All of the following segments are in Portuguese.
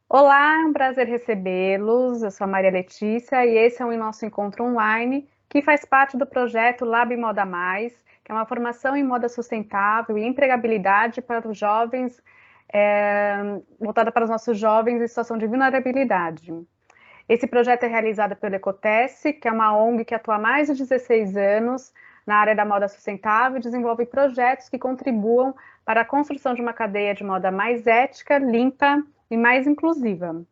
Olá, é um prazer recebê-los. Eu sou a Maria Letícia e esse é o nosso encontro online que faz parte do projeto Lab Moda Mais, que é uma formação em moda sustentável e empregabilidade para os jovens, voltada para os nossos jovens em situação de vulnerabilidade. Esse projeto é realizado pelo Ecotesse, que é uma ONG que atua há mais de 16 anos na área da moda sustentável e desenvolve projetos que contribuam para a construção de uma cadeia de moda mais ética, limpa e mais inclusiva.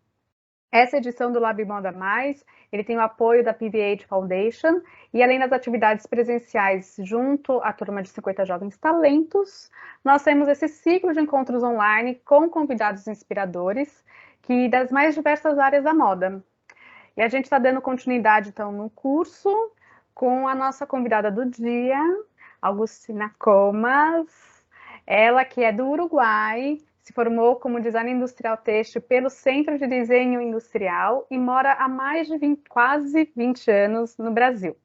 Essa edição do Lab Moda Mais, ele tem o apoio da PVH Foundation e além das atividades presenciais junto à turma de 50 jovens talentos, nós temos esse ciclo de encontros online com convidados inspiradores que das mais diversas áreas da moda. E a gente está dando continuidade, então, no curso com a nossa convidada do dia, Augustina Comas. Ela que é do Uruguai, se formou como designer industrial têxtil pelo Centro de Desenho Industrial e mora há mais de quase 20 anos no Brasil.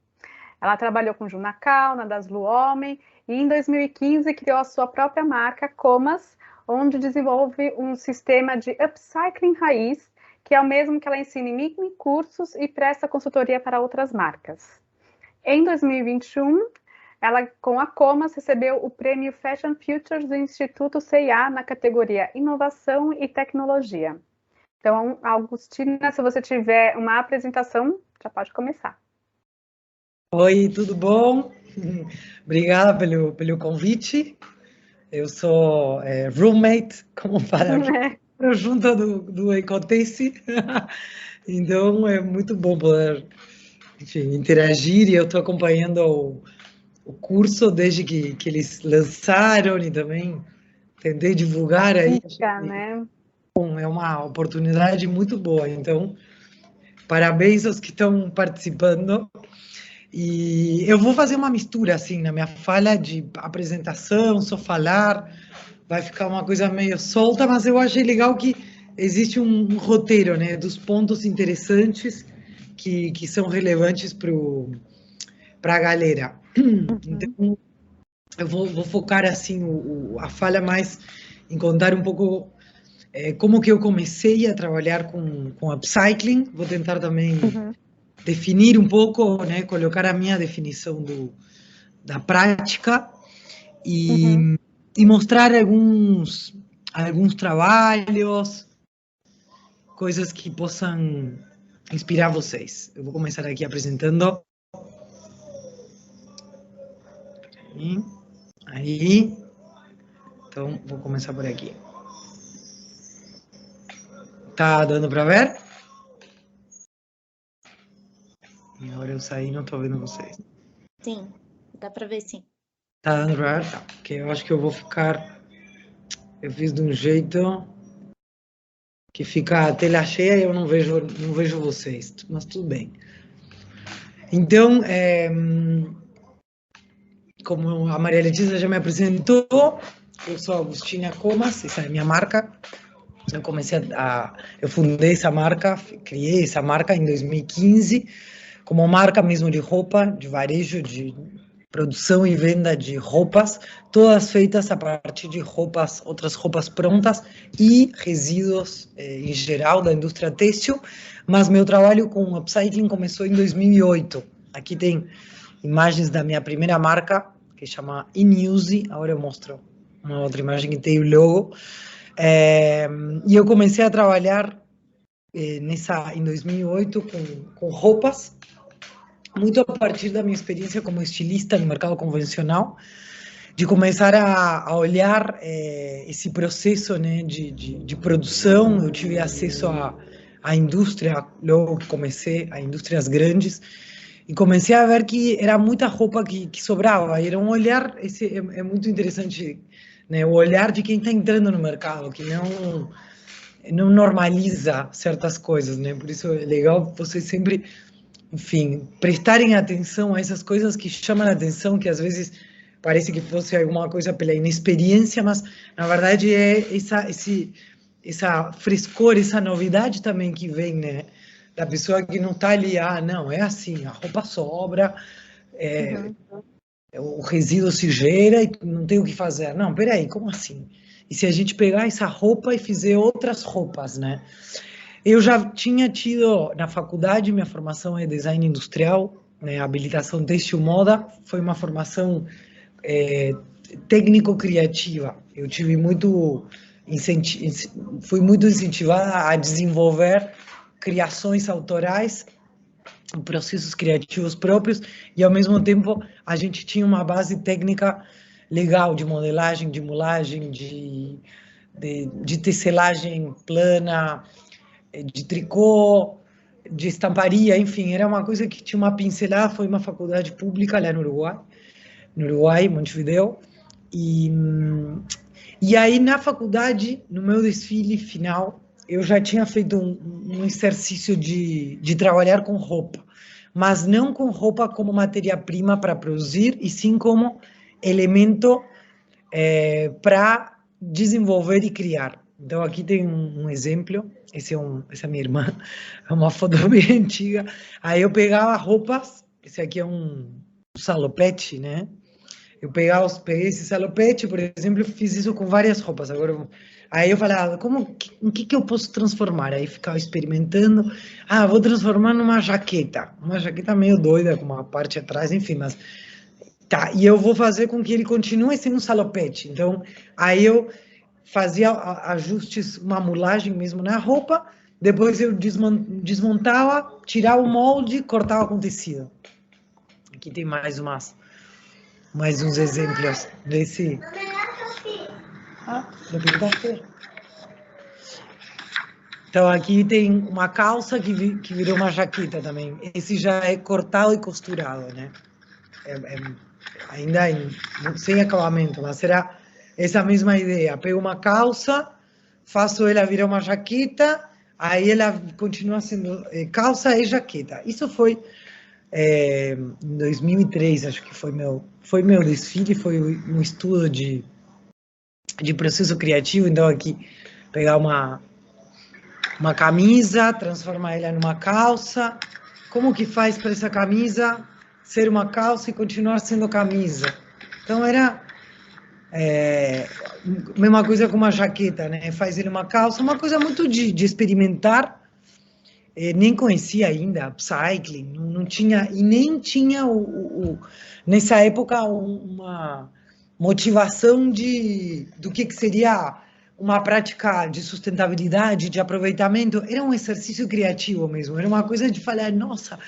Ela trabalhou com Junacal, na Daslu Homem e em 2015 criou a sua própria marca, Comas, onde desenvolve um sistema de upcycling raiz, que é o mesmo que ela ensina em mini cursos e presta consultoria para outras marcas. Em 2021, ela, com a Comas, recebeu o prêmio Fashion Futures do Instituto CIA na categoria Inovação e Tecnologia. Então, Augustina, se você tiver uma apresentação, já pode começar. Oi, tudo bom? Obrigada pelo convite. Eu sou roommate, como para junto do Ecotesse. Então, é muito bom poder, enfim, interagir. E eu estou acompanhando o curso desde que eles lançaram e também tentei divulgar aí. Né? Bom, é uma oportunidade muito boa. Então, parabéns aos que estão participando. E eu vou fazer uma mistura, assim, na minha fala de apresentação, só falar, vai ficar uma coisa meio solta, mas eu achei legal que existe um roteiro, né, dos pontos interessantes que são relevantes para a galera. Então, eu vou focar, assim, a fala mais em contar um pouco como que eu comecei a trabalhar com upcycling, vou tentar também definir um pouco, né, colocar a minha definição da prática e mostrar alguns trabalhos, coisas que possam inspirar vocês. Eu vou começar aqui apresentando. Aí. Então, vou começar por aqui. Tá dando para ver? E agora eu saí e não estou vendo vocês. Sim, dá para ver sim. Tá dando para ver? Tá. Porque eu acho que eu vou ficar... Eu fiz de um jeito que fica a tela cheia e eu não vejo vocês, mas tudo bem. Então, como a Maria Letícia já me apresentou, eu sou Augustina Comas, essa é a minha marca. Eu fundei essa marca, criei essa marca em 2015, como marca mesmo de roupa, de varejo, de produção e venda de roupas, todas feitas a partir de roupas, outras roupas prontas e resíduos em geral da indústria têxtil, mas meu trabalho com upcycling começou em 2008. Aqui tem imagens da minha primeira marca, que chama InUse, agora eu mostro uma outra imagem que tem o logo, e eu comecei a trabalhar em 2008 com roupas, muito a partir da minha experiência como estilista no mercado convencional, de começar a olhar esse processo, né, de produção. Eu tive acesso à indústria, logo que comecei, a indústrias grandes, e comecei a ver que era muita roupa que sobrava. E era um olhar, esse é muito interessante, né, o olhar de quem está entrando no mercado, que não normaliza certas coisas, né? Por isso é legal vocês sempre, enfim, prestarem atenção a essas coisas que chamam a atenção, que às vezes parece que fosse alguma coisa pela inexperiência, mas na verdade é essa frescor, essa novidade também que vem, né? Da pessoa que não está ali, não, é assim, a roupa sobra, o resíduo se gera e não tem o que fazer. Não, peraí, como assim? e se a gente pegar essa roupa e fizer outras roupas, né? Eu já tinha tido na faculdade, minha formação é design industrial, né? Habilitação têxtil moda, foi uma formação técnico-criativa. Eu tive fui muito incentivada a desenvolver criações autorais, processos criativos próprios, e ao mesmo tempo a gente tinha uma base técnica legal de modelagem, de mulagem, de tecelagem plana, de tricô, de estamparia, enfim, era uma coisa que tinha uma pincelada. Foi uma faculdade pública lá no Uruguai, Montevideo, e aí na faculdade, no meu desfile final, eu já tinha feito um exercício de trabalhar com roupa, mas não com roupa como matéria-prima para produzir, e sim como elemento para desenvolver e criar. Então, aqui tem um exemplo, essa é minha irmã, é uma foto bem antiga. Aí eu pegava roupas, esse aqui é um salopete, né? Eu peguei esse salopete, por exemplo, fiz isso com várias roupas. Agora, aí eu falava, em que eu posso transformar? Aí ficava experimentando. Vou transformar numa jaqueta meio doida, com uma parte atrás, enfim, mas tá. E eu vou fazer com que ele continue sendo um salopete. Então, aí eu fazia ajustes, uma mulagem mesmo na roupa. Depois eu desmontava, tirava o molde, cortava com tecido. Aqui tem mais uns exemplos desse. Do pintar. Então, aqui tem uma calça que virou uma jaqueta também. Esse já é cortado e costurado, né? Ainda sem acabamento, mas será essa mesma ideia. Pego uma calça, faço ela virar uma jaqueta, aí ela continua sendo calça e jaqueta. Isso foi em 2003, acho que foi meu desfile, foi um estudo de processo criativo. Então, aqui, pegar uma camisa, transformar ela numa calça. Como que faz para essa camisa ser uma calça e continuar sendo camisa? Então, era mesma coisa com uma jaqueta, né? Faz ele uma calça, uma coisa muito de experimentar. Nem conhecia ainda upcycling, não tinha, e nem tinha nessa época uma motivação do que seria uma prática de sustentabilidade, de aproveitamento. Era um exercício criativo mesmo, era uma coisa de falar, nossa,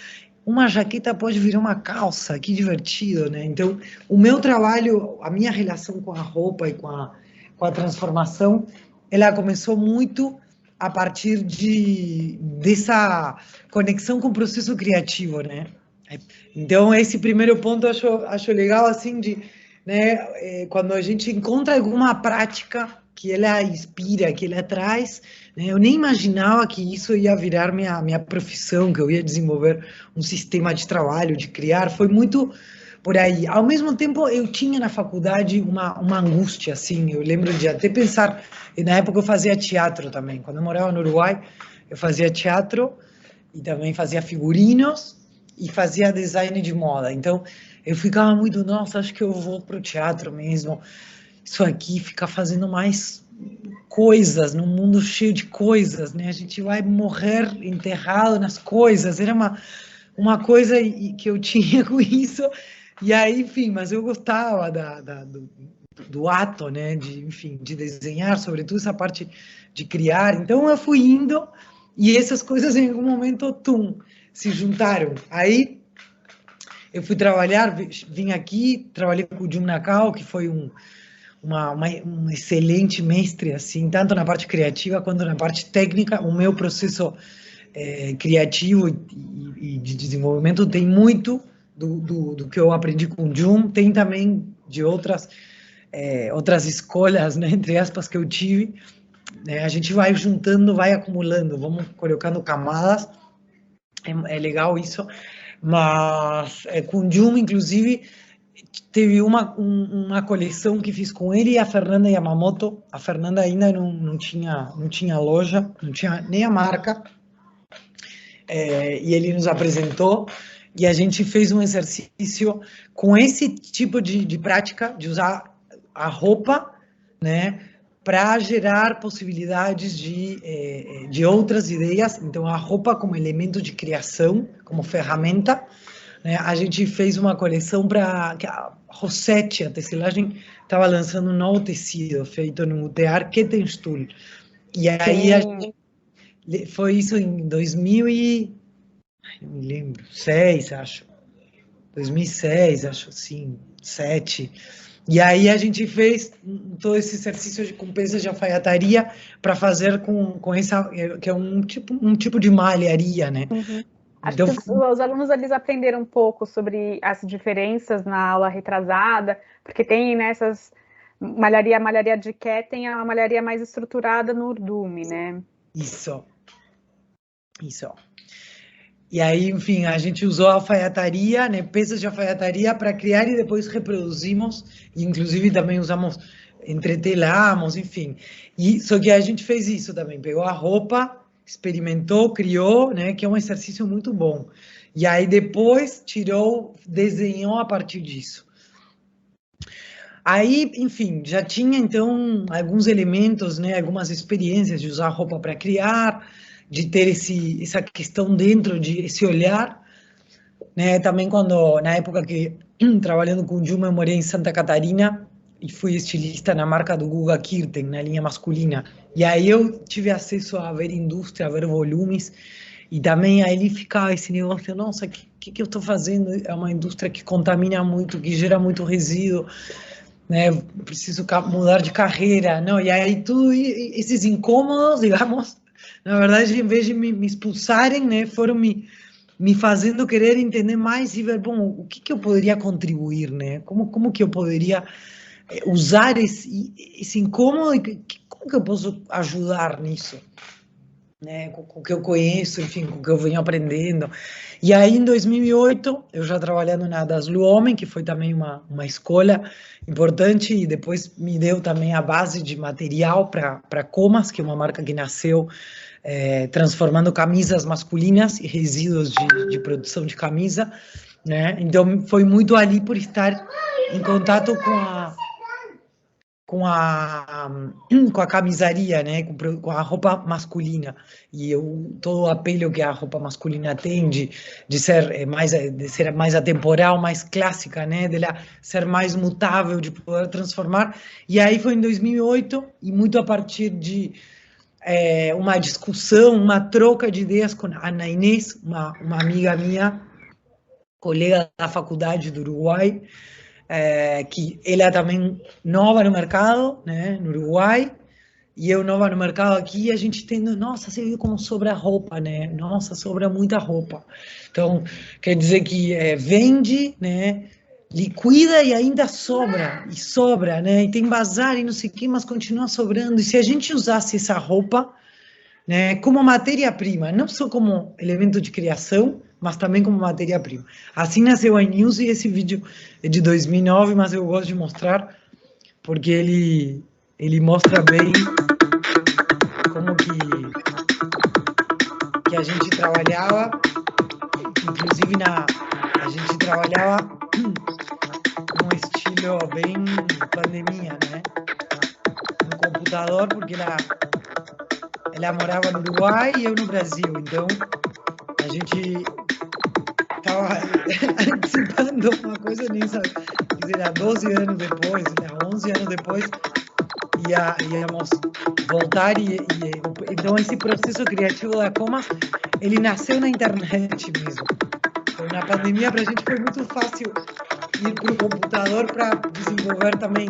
uma jaqueta pode virar uma calça, que divertido, né? Então, o meu trabalho, a minha relação com a roupa e com a transformação, ela começou muito a partir dessa conexão com o processo criativo, né? Então, esse primeiro ponto eu acho legal, assim, né, quando a gente encontra alguma prática que ela inspira, que ela traz, né? Eu nem imaginava que isso ia virar minha profissão, que eu ia desenvolver um sistema de trabalho, de criar. Foi muito por aí. Ao mesmo tempo, eu tinha na faculdade uma angústia, assim. Eu lembro de até pensar, e na época eu fazia teatro também. Quando eu morava no Uruguai, eu fazia teatro e também fazia figurinos e fazia design de moda. Então, eu ficava muito, nossa, acho que eu vou para o teatro mesmo. Isso aqui, ficar fazendo mais coisas, num mundo cheio de coisas, né? A gente vai morrer enterrado nas coisas. Era uma coisa que eu tinha com isso. E aí, enfim, mas eu gostava do ato, né? Enfim, de desenhar, sobretudo essa parte de criar. Então, eu fui indo e essas coisas, em algum momento, se juntaram. Aí, eu fui trabalhar, vim aqui, trabalhei com o Jun Nakao, que foi um excelente mestre, assim, tanto na parte criativa quanto na parte técnica. O meu processo criativo e de desenvolvimento tem muito do que eu aprendi com o Jun, tem também de outras escolas, né, entre aspas, que eu tive. A gente vai juntando, vai acumulando, vamos colocando camadas, é legal isso, mas com o Jun, inclusive, teve uma coleção que fiz com ele e a Fernanda Yamamoto. A Fernanda ainda não tinha loja, não tinha nem a marca, e ele nos apresentou, e a gente fez um exercício com esse tipo de prática, de usar a roupa, né, para gerar possibilidades de outras ideias. Então, a roupa como elemento de criação, como ferramenta, né? A gente fez uma coleção para a Rossetti, a tecelagem, estava lançando um novo tecido feito no Tear Kettenstuhl. E aí foi isso em 2000 e... não me lembro, 6, acho. 2006, acho assim, 7. E aí a gente fez todo esse exercício com peças de alfaiataria para fazer com essa, que é um tipo de malharia, né? Uhum. Acho Então, que os alunos eles aprenderam um pouco sobre as diferenças na aula retrasada, porque tem nessas malharia de Ketten, é uma malharia mais estruturada no urdume, né? Isso. E aí, enfim, a gente usou a alfaiataria, né, peças de alfaiataria para criar e depois reproduzimos, e inclusive também usamos, entretelamos, enfim. E só que a gente fez isso também, pegou a roupa, experimentou, criou, né, que é um exercício muito bom. E aí depois desenhou a partir disso. Aí, enfim, já tinha então alguns elementos, né, algumas experiências de usar roupa para criar, de ter essa questão dentro de esse olhar, né? Também na época que trabalhando com o Juma, eu morei em Santa Catarina e fui estilista na marca do Guga Kirten, na linha masculina. E aí eu tive acesso a ver indústria, a ver volumes, e também aí ficava esse negócio, nossa, o que eu estou fazendo? É uma indústria que contamina muito, que gera muito resíduo, né? Preciso mudar de carreira, não? E aí tudo esses incômodos, digamos, na verdade, em vez de me expulsarem, né, foram me fazendo querer entender mais e ver, bom, o que eu poderia contribuir, né? Como que eu poderia usar esse incômodo e como que eu posso ajudar nisso, né? Com o que eu conheço, enfim, com o que eu venho aprendendo. E aí, em 2008, eu já trabalhando na Daslu Homem, que foi também uma escola importante, e depois me deu também a base de material para Comas, que é uma marca que nasceu transformando camisas masculinas e resíduos de produção de camisa, né? Então, foi muito ali por estar em contato com a camisaria, né? Com a roupa masculina, e todo o apelo que a roupa masculina tem de ser mais atemporal, mais clássica, né? De ela ser mais mutável, de poder transformar. E aí foi em 2008, e muito a partir de uma discussão, uma troca de ideias com a Ana Inês, uma amiga minha, colega da faculdade do Uruguai, que ela também nova no mercado, né, no Uruguai, e eu nova no mercado aqui, e a gente tendo, nossa, você viu como sobra roupa, né? Nossa, sobra muita roupa. Então, quer dizer que vende, né? Liquida e ainda sobra, né? E tem bazar e não sei o que, mas continua sobrando. E se a gente usasse essa roupa, né, como matéria-prima, não só como elemento de criação, mas também como matéria-prima. Assim nasceu a iNews, e esse vídeo é de 2009, mas eu gosto de mostrar, porque ele mostra bem como que a gente trabalhava, inclusive a gente trabalhava num estilo bem pandemia, né? No computador, porque ela morava no Uruguai e eu no Brasil, então a gente estava antecipando uma coisa nisso, que era 12 anos depois, 11 anos depois, íamos voltar, então esse processo criativo da Comas, ele nasceu na internet mesmo. Então, na pandemia, para a gente foi muito fácil ir para o computador para desenvolver também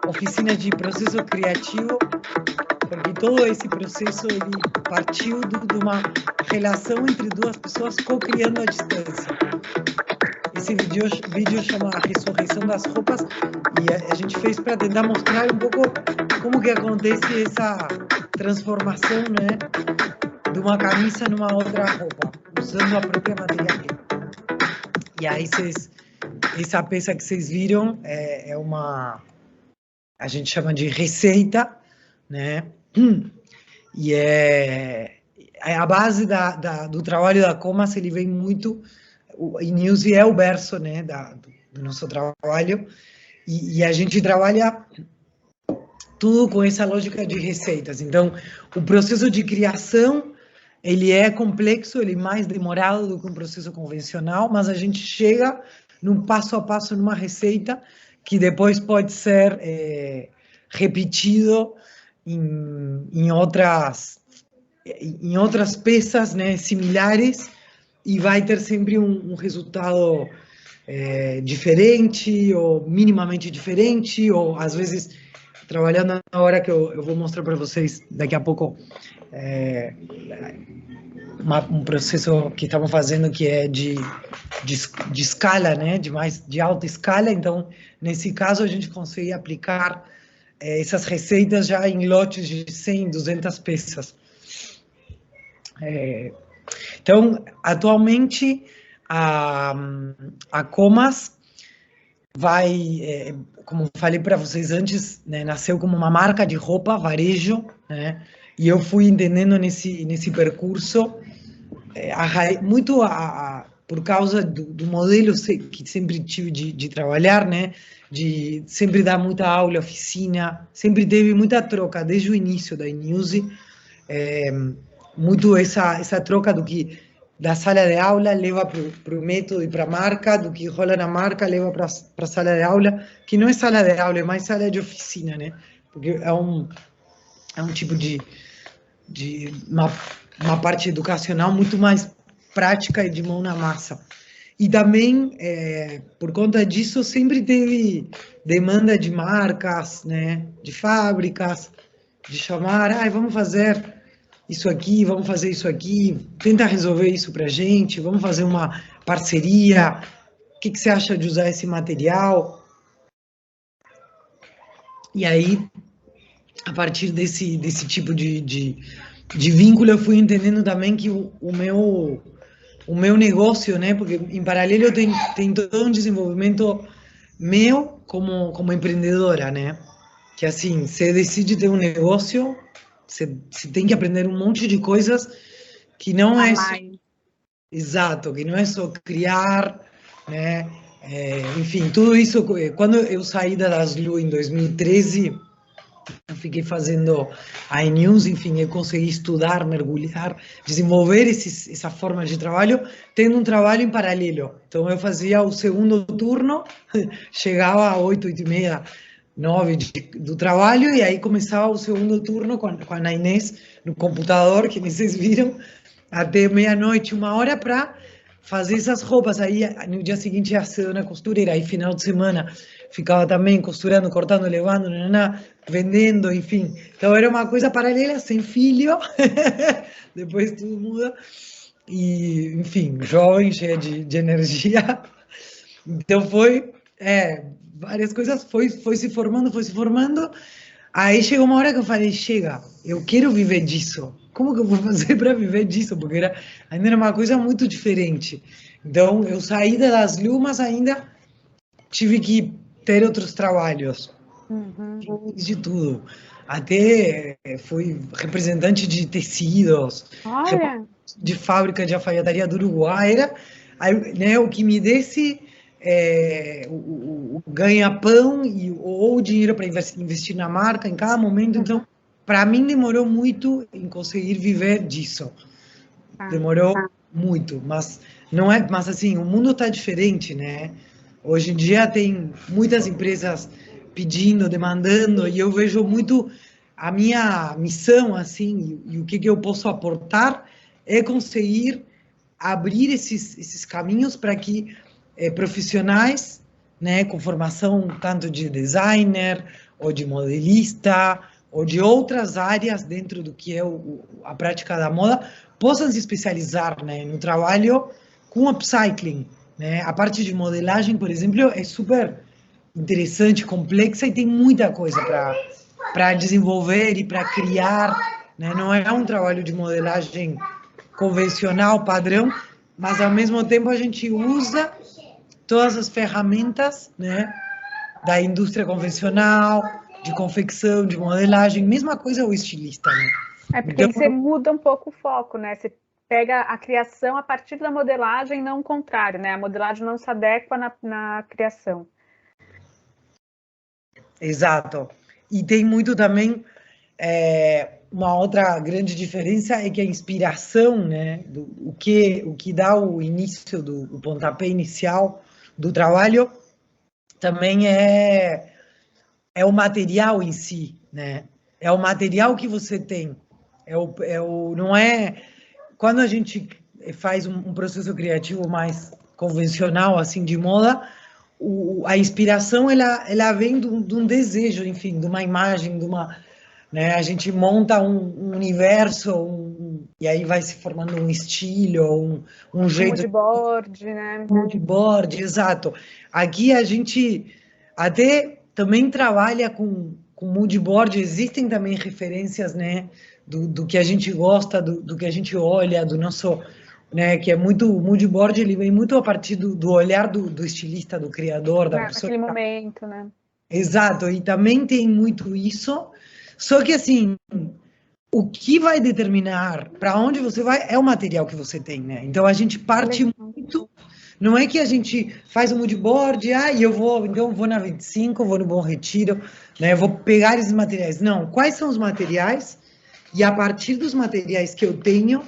oficinas de processo criativo, porque todo esse processo ele partiu de uma relação entre duas pessoas co-criando à distância. Esse vídeo chama A Ressurreição das Roupas, e a gente fez para tentar mostrar um pouco como que acontece essa transformação, né, de uma camisa numa outra roupa, usando a própria matéria-prima. E aí essa peça que vocês viram é uma, a gente chama de receita, né? E a base do trabalho da Comas, ele vem muito, o iNews é o berço, né, do nosso trabalho, e a gente trabalha tudo com essa lógica de receitas. Então, o processo de criação, ele é complexo, ele é mais demorado do que um processo convencional, mas a gente chega num passo a passo, numa receita, que depois pode ser repetido em outras peças, né, similares, e vai ter sempre um resultado diferente, ou minimamente diferente, ou às vezes, trabalhando na hora que eu vou mostrar para vocês daqui a pouco, um processo que estamos fazendo que é de escala, né, de alta escala. Então, nesse caso, a gente consegue aplicar essas receitas já em lotes de 100, 200 peças. Então, atualmente, a Comas vai, como falei para vocês antes, né, nasceu como uma marca de roupa, varejo, né, e eu fui entendendo nesse percurso, muito por causa do modelo que sempre tive de trabalhar, né, de sempre dar muita aula, oficina, sempre teve muita troca, desde o início da Inuse, muito essa troca da sala de aula leva para o método e para a marca, do que rola na marca leva para a sala de aula, que não é sala de aula, é mais sala de oficina, né? Porque é um tipo de uma parte educacional muito mais prática e de mão na massa. E também, por conta disso, sempre teve demanda de marcas, né, de fábricas, de chamar, vamos fazer isso aqui, vamos fazer isso aqui, tenta resolver isso para a gente, vamos fazer uma parceria, o que você acha de usar esse material? E aí, a partir desse tipo de vínculo, eu fui entendendo também que o meu negócio, né, porque em paralelo tem todo um desenvolvimento meu como empreendedora, né, que assim, você decide ter um negócio, você tem que aprender um monte de coisas que não é só, exato, que não é só criar, né, enfim, tudo isso. Quando eu saí da Daslu em 2013, eu fiquei fazendo a iNews, enfim, eu consegui estudar, mergulhar, desenvolver essa forma de trabalho, tendo um trabalho em paralelo. Então, eu fazia o segundo turno, chegava às 8h30, 9 do trabalho, e aí começava o segundo turno com a Inês no computador, que vocês viram, até meia-noite, 1h, para fazer essas roupas. Aí, no dia seguinte, ia cedo na costureira, aí final de semana ficava também costurando, cortando, levando, vendendo, enfim. Então, era uma coisa paralela, sem filho, depois tudo muda, e, enfim, jovem, cheia de energia. Então, várias coisas, foi se formando, aí chegou uma hora que eu falei, chega, eu quero viver disso. Como que eu vou fazer para viver disso? Porque ainda era uma coisa muito diferente. Então, eu saí das Lumas, ainda tive que ter outros trabalhos. Fiz de tudo. Até fui representante de tecidos, de fábrica de alfaiataria do Uruguai. Era, né, o que me desse o ganha-pão ou o dinheiro para investir na marca em cada momento. Então, para mim, demorou muito em conseguir viver disso. Demorou muito, mas não é. Mas assim, o mundo está diferente, né? Hoje em dia tem muitas empresas pedindo, demandando, e eu vejo muito a minha missão, assim, e o que eu posso aportar é conseguir abrir esses caminhos para que profissionais, né, com formação tanto de designer, ou de modelista, ou de outras áreas dentro do que é a prática da moda, possam se especializar, né, no trabalho com upcycling, né? A parte de modelagem, por exemplo, é super interessante, complexa, e tem muita coisa para desenvolver e para criar, né? Não é um trabalho de modelagem convencional, padrão, mas ao mesmo tempo a gente usa todas as ferramentas, né, da indústria convencional, de confecção, de modelagem. Mesma coisa o estilista, né? Porque então, você muda um pouco o foco, né? Você pega a criação a partir da modelagem, não o contrário, né? A modelagem não se adequa na criação. Exato. E tem muito também, uma outra grande diferença é que a inspiração, né, o que dá o início, o pontapé inicial do trabalho, também é o material em si, né? É o material que você tem. Não é... Quando a gente faz um processo criativo mais convencional, assim, de moda, a inspiração, ela vem de um desejo, enfim, de uma imagem, né? A gente monta um universo, e aí vai se formando um estilo, um jeito... Moodboard, né? Moodboard, exato. Aqui a gente até também trabalha com moodboard, existem também referências, né, do que a gente gosta, do que a gente olha, do nosso, né, que é muito, o moodboard, ele vem muito a partir do olhar do estilista, do criador, da pessoa. Naquele momento, né? Exato, e também tem muito isso, só que assim, o que vai determinar para onde você vai é o material que você tem, né? Então a gente parte muito. Não é que a gente faz um moodboard, e então vou na 25, vou no Bom Retiro, né? Vou pegar esses materiais. Não, quais são os materiais? E a partir dos materiais que eu tenho,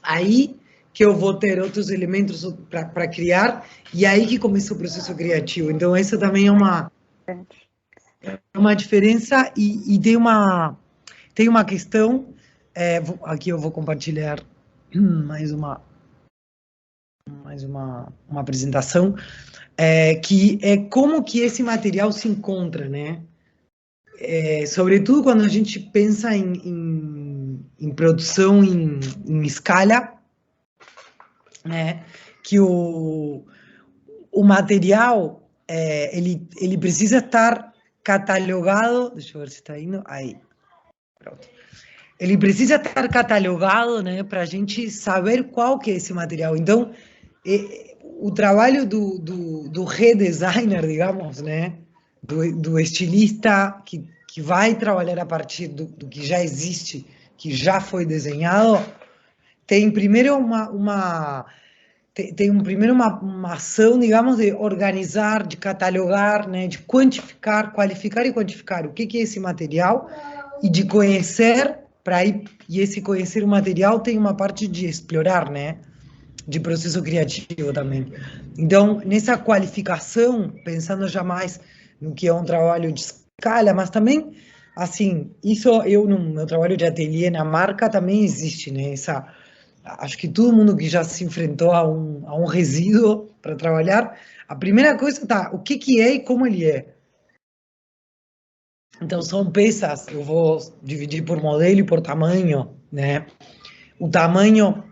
aí que eu vou ter outros elementos para criar, e aí que começa o processo criativo. Então essa também é uma diferença, e tem uma questão, aqui eu vou compartilhar mais uma apresentação, que é como que esse material se encontra, né? Sobretudo quando a gente pensa em produção em escala, né? Que o material, ele precisa estar catalogado, deixa eu ver se está indo, aí, pronto. Ele precisa estar catalogado, né, para a gente saber qual que é esse material. Então, o trabalho do redesigner, digamos, né, do estilista que vai trabalhar a partir do que já existe, que já foi desenhado, tem primeiro uma ação, digamos, de organizar, de catalogar, né, de quantificar, qualificar e quantificar o que é esse material, e de conhecer, e esse conhecer o material tem uma parte de explorar, né, de processo criativo também. Então, nessa qualificação, pensando já mais no que é um trabalho de escala, mas também, assim, isso no meu trabalho de ateliê na marca também existe, né, acho que todo mundo que já se enfrentou a um resíduo para trabalhar, a primeira coisa o que é e como ele é. Então, são peças, eu vou dividir por modelo e por tamanho, né? O tamanho,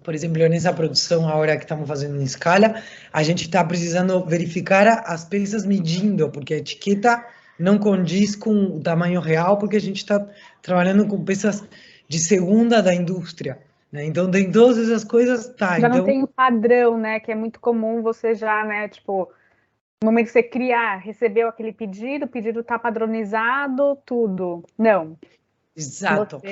por exemplo, nessa produção agora que estamos fazendo em escala, a gente está precisando verificar as peças medindo, porque a etiqueta não condiz com o tamanho real, porque a gente está trabalhando com peças de segunda da indústria, né? Então, tem todas essas coisas, Já então... não tem um padrão, né, que é muito comum você já, né, tipo... No momento que você criar, recebeu aquele pedido, o pedido está padronizado, tudo. Não. Exato.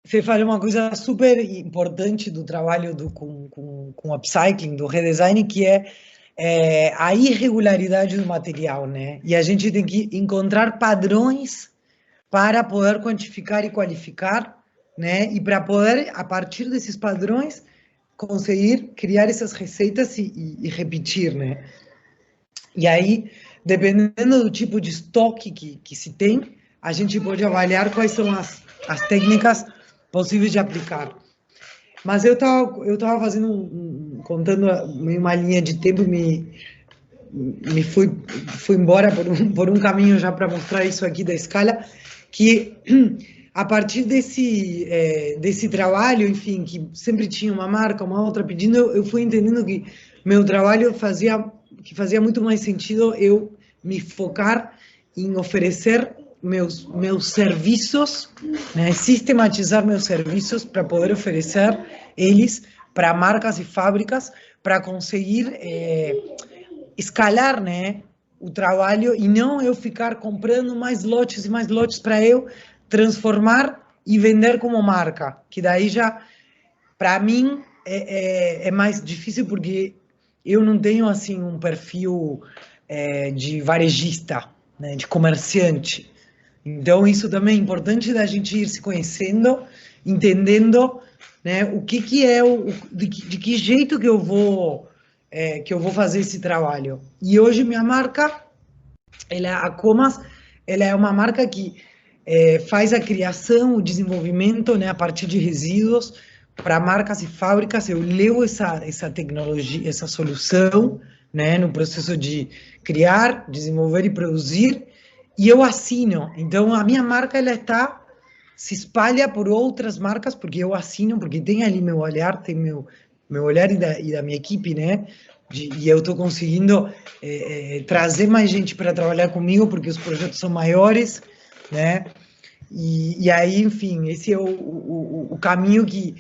Você fala uma coisa super importante do trabalho com upcycling, do redesign, que é a irregularidade do material, né? E a gente tem que encontrar padrões para poder quantificar e qualificar, né? E para poder, a partir desses padrões, conseguir criar essas receitas e repetir, né? E aí, dependendo do tipo de estoque que se tem, a gente pode avaliar quais são as técnicas possíveis de aplicar. Mas eu tava fazendo contando uma linha de tempo, me fui embora por um caminho já para mostrar isso aqui da escala, que a partir desse trabalho, enfim, que sempre tinha uma marca, uma outra pedindo, eu fui entendendo que meu trabalho fazia muito mais sentido eu me focar em oferecer meus serviços, né, sistematizar meus serviços para poder oferecer eles para marcas e fábricas, para conseguir escalar, né, o trabalho, e não eu ficar comprando mais lotes e mais lotes para eu transformar e vender como marca, que daí já, para mim, é mais difícil, porque eu não tenho assim um perfil de varejista, né, de comerciante. Então, isso também é importante da gente ir se conhecendo, entendendo, né, o que é, de que jeito que eu vou fazer esse trabalho. E hoje minha marca, a Comas, ela é uma marca que faz a criação, o desenvolvimento, né, a partir de resíduos para marcas e fábricas. Eu levo essa tecnologia, essa solução, né, no processo de criar, desenvolver e produzir, e eu assino. Então, a minha marca, se espalha por outras marcas, porque eu assino, porque tem ali meu olhar, tem meu olhar e da minha equipe, né? E eu estou conseguindo trazer mais gente para trabalhar comigo, porque os projetos são maiores, né? E aí, enfim, esse é o caminho que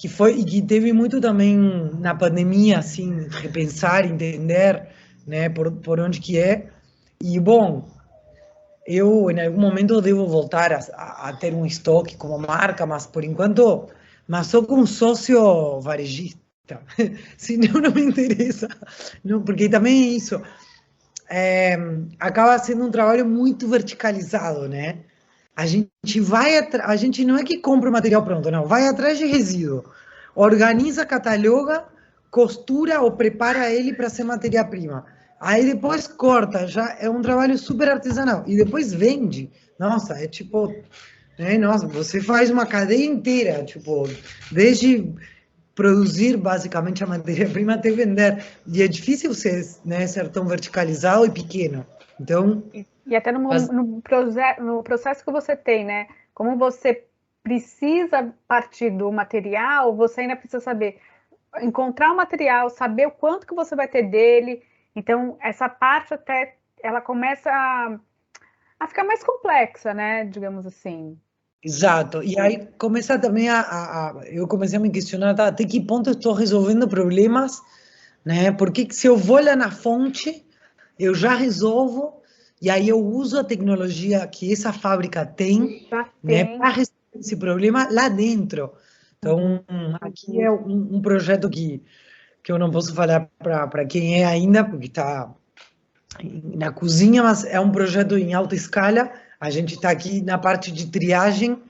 foi, e que teve muito também na pandemia, assim, repensar, entender, né, por onde que é. E, bom, eu, em algum momento, devo voltar a ter um estoque como marca, mas, por enquanto, só com sócio varejista. Senão não me interessa. Não, porque também é isso. Acaba sendo um trabalho muito verticalizado, né? A gente não é que compra o material pronto, não. Vai atrás de resíduo, organiza, cataloga, costura ou prepara ele para ser matéria-prima. Aí depois corta, já é um trabalho super artesanal. E depois vende. Nossa, é tipo, né? Nossa, você faz uma cadeia inteira, tipo, desde produzir basicamente a matéria-prima até vender. E é difícil né, ser tão verticalizado e pequeno. Então, e até no processo que você tem, né? Como você precisa partir do material, você ainda precisa saber encontrar o material, saber o quanto que você vai ter dele. Então, essa parte até, ela começa a ficar mais complexa, né? Digamos assim. exato. E aí começa também eu comecei a me questionar, tá, até que ponto eu estou resolvendo problemas, né? Porque se eu vou lá na fonte, eu já resolvo, e aí eu uso a tecnologia que essa fábrica tem, né, para resolver esse problema lá dentro. Então, aqui é um projeto que eu não posso falar para quem é ainda, porque está na cozinha, mas é um projeto em alta escala. A gente está aqui na parte de triagem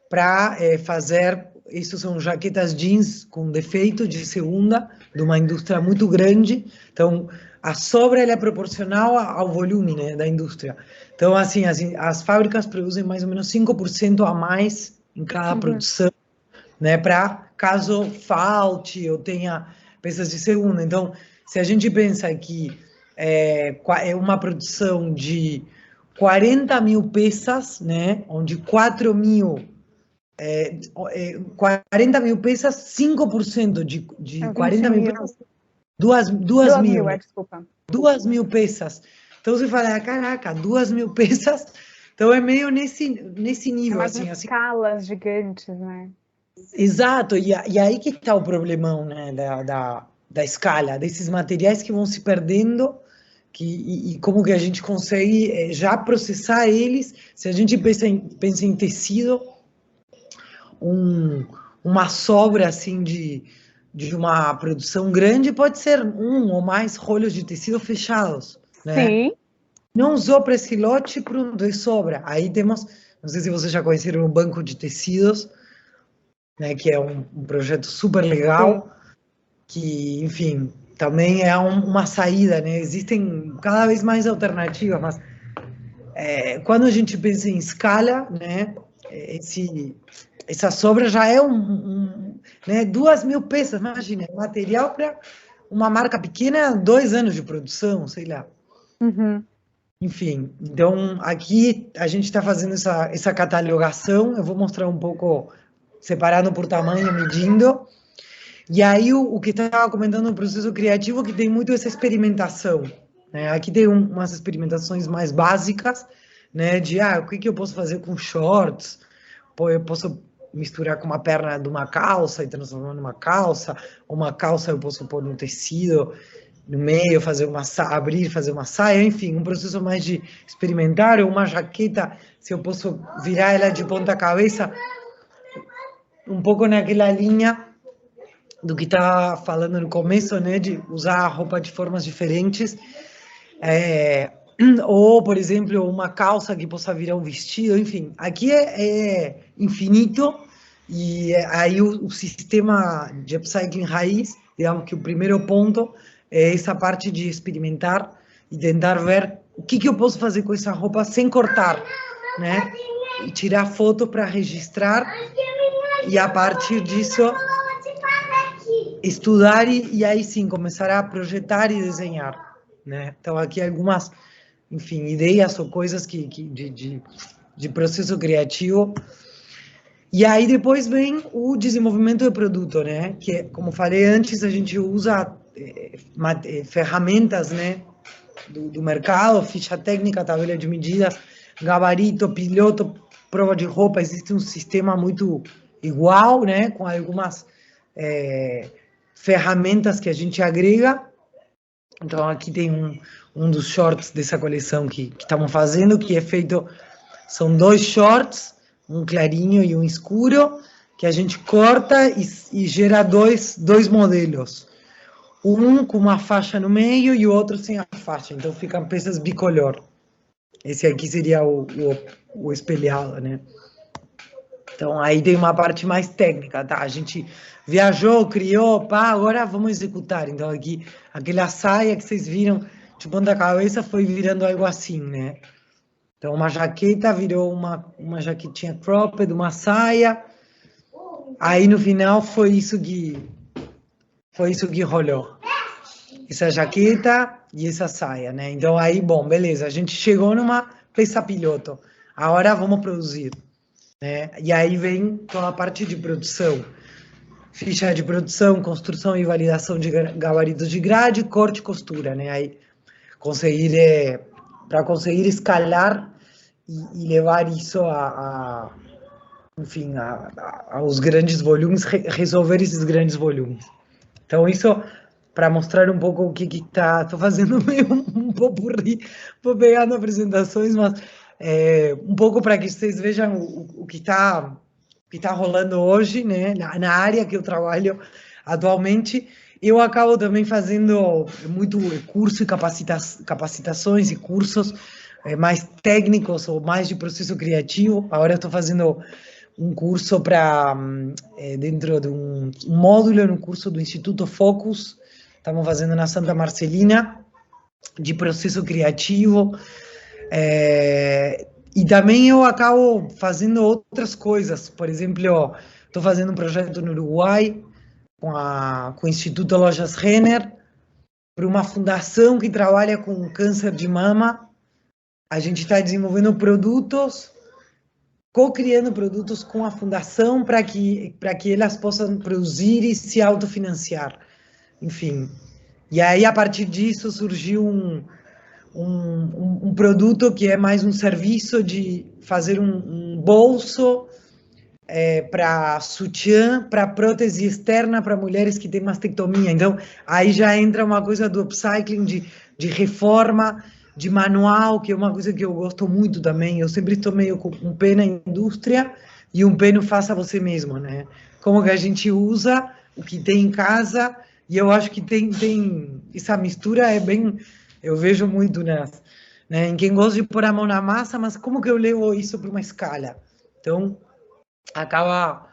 para fazer. Isso são jaquetas jeans com defeito de segunda, de uma indústria muito grande. Então, a sobra é proporcional ao volume, né, da indústria. Então, assim, as fábricas produzem mais ou menos 5% a mais em cada produção, né, para caso falte ou tenha peças de segunda. Então, se a gente pensa que é uma produção de 40 mil peças, né, onde 4 mil 40 mil peças, 5% de 40 mil peças, 2 mil, né? Desculpa. 2 mil peças. Então você fala, caraca, 2 mil peças. Então é meio nesse nível, assim. Escalas gigantes, né? Exato, e aí que está o problemão, né, da escala, desses materiais que vão se perdendo, e como que a gente consegue já processar eles. Se a gente pensa em tecido, uma sobra assim de uma produção grande pode ser um ou mais rolos de tecido fechados, né? Sim. Não usou para esse lote, pronto, é sobra. Aí temos, não sei se vocês já conheceram o Banco de Tecidos, né, que é um projeto super legal, sim, que, enfim, também é uma saída, né? Existem cada vez mais alternativas, mas quando a gente pensa em escala, né, essa sobra já é né, 2 mil peças, imagina, material para uma marca pequena, 2 anos de produção, sei lá. Uhum. Enfim, então aqui a gente está fazendo essa catalogação, eu vou mostrar um pouco, separando por tamanho, medindo, e aí o que estava comentando no processo criativo, que tem muito essa experimentação, né? Aqui tem umas experimentações mais básicas, né, de o que eu posso fazer com shorts, eu posso misturar com uma perna de uma calça e transformar numa calça, uma calça eu posso pôr no tecido, no meio, abrir, fazer uma saia, enfim, um processo mais de experimentar, ou uma jaqueta, se eu posso virar ela de ponta cabeça, um pouco naquela linha do que estava falando no começo, né, de usar a roupa de formas diferentes. ou, por exemplo, uma calça que possa virar um vestido, enfim. Aqui é infinito, e aí o sistema de upcycling raiz, digamos que o primeiro ponto é essa parte de experimentar e tentar ver o que eu posso fazer com essa roupa sem cortar, né? E tirar foto para registrar, e a partir disso estudar e aí sim começar a projetar e desenhar, né? Então aqui algumas, enfim, ideias ou coisas de processo criativo. E aí depois vem o desenvolvimento do produto, né? Que, como falei antes, a gente usa ferramentas, né? Do mercado, ficha técnica, tabela de medidas, gabarito, piloto, prova de roupa. Existe um sistema muito igual, né? Com algumas ferramentas que a gente agrega. Então aqui tem um dos shorts dessa coleção que estamos fazendo, que é feito, são 2 shorts, um clarinho e um escuro, que a gente corta e gera dois modelos. Um com uma faixa no meio e o outro sem a faixa, então ficam peças bicolor. Esse aqui seria o espelhado, né? Então aí tem uma parte mais técnica, tá? A gente viajou, criou, pá, agora vamos executar. Então aqui, aquela saia que vocês viram de ponta cabeça foi virando algo assim, né? Então uma jaqueta virou uma jaquetinha cropped, uma saia. Aí no final foi isso que rolou. Essa jaqueta e essa saia, né? Então aí, bom, beleza, a gente chegou numa peça piloto. Agora vamos produzir, né? E aí vem toda a parte de produção. Ficha de produção, construção e validação de gabaritos de grade, corte e costura, né? Aí para conseguir escalar e levar isso enfim, aos grandes volumes, resolver esses grandes volumes. Então isso para mostrar um pouco o que está, estou fazendo meio um popurrí, vou pegando apresentações, mas um pouco para que vocês vejam o que está rolando hoje, né, na área que eu trabalho atualmente. Eu acabo também fazendo muito curso e capacitações e cursos mais técnicos ou mais de processo criativo. Agora estou fazendo um curso para dentro de um módulo no curso do Instituto Focus. Estamos fazendo na Santa Marcelina, de processo criativo. E também eu acabo fazendo outras coisas. Por exemplo, estou fazendo um projeto no Uruguai com o Instituto Lojas Renner, para uma fundação que trabalha com câncer de mama. A gente está desenvolvendo produtos, co-criando produtos com a fundação para que elas possam produzir e se autofinanciar. Enfim, e aí a partir disso surgiu um produto que é mais um serviço de fazer um bolso para sutiã, para prótese externa para mulheres que têm mastectomia. Então, aí já entra uma coisa do upcycling, de reforma, de manual, que é uma coisa que eu gosto muito também. Eu sempre estou meio com um pé na indústria e um pé no faça você mesmo, né? Como que a gente usa o que tem em casa. E eu acho que tem essa mistura é bem, eu vejo muito né, em quem gosta de pôr a mão na massa, mas como que eu levo isso para uma escala? Então, acaba,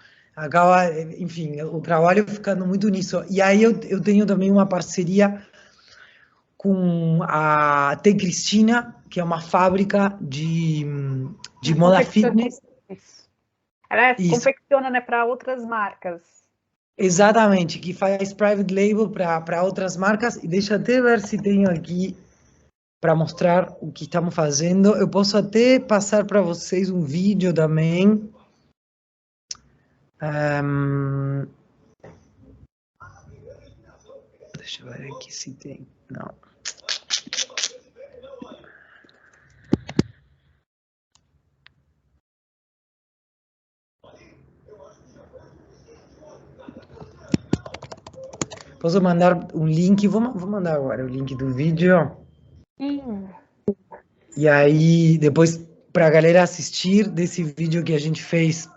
enfim, o trabalho ficando muito nisso. E aí eu tenho também uma parceria com a T. Cristina, que é uma fábrica de moda fitness. Ela confecciona, né, para outras marcas. Exatamente, que faz private label para outras marcas. E deixa eu até ver se tenho aqui para mostrar o que estamos fazendo. Eu posso até passar para vocês um vídeo também. Deixa eu ver aqui se tem. Não. Posso mandar um link? Vou mandar agora o link do vídeo. E aí, depois, para a galera assistir desse vídeo que a gente fez,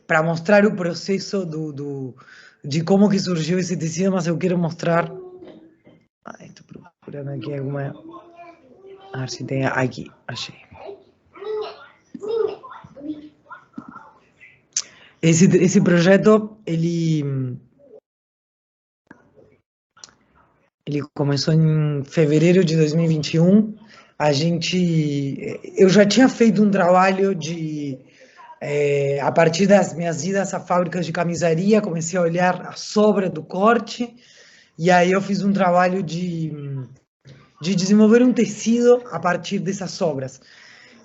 para mostrar o processo de como que surgiu esse tecido, mas eu quero mostrar... Ai, tô preocupado. procurando aqui alguma... Ah, se tem aqui, achei. Esse projeto, ele começou em fevereiro de 2021. Eu já tinha feito um trabalho a partir das minhas idas a fábricas de camisaria, comecei a olhar a sobra do corte, e aí eu fiz um trabalho de desenvolver um tecido a partir dessas sobras.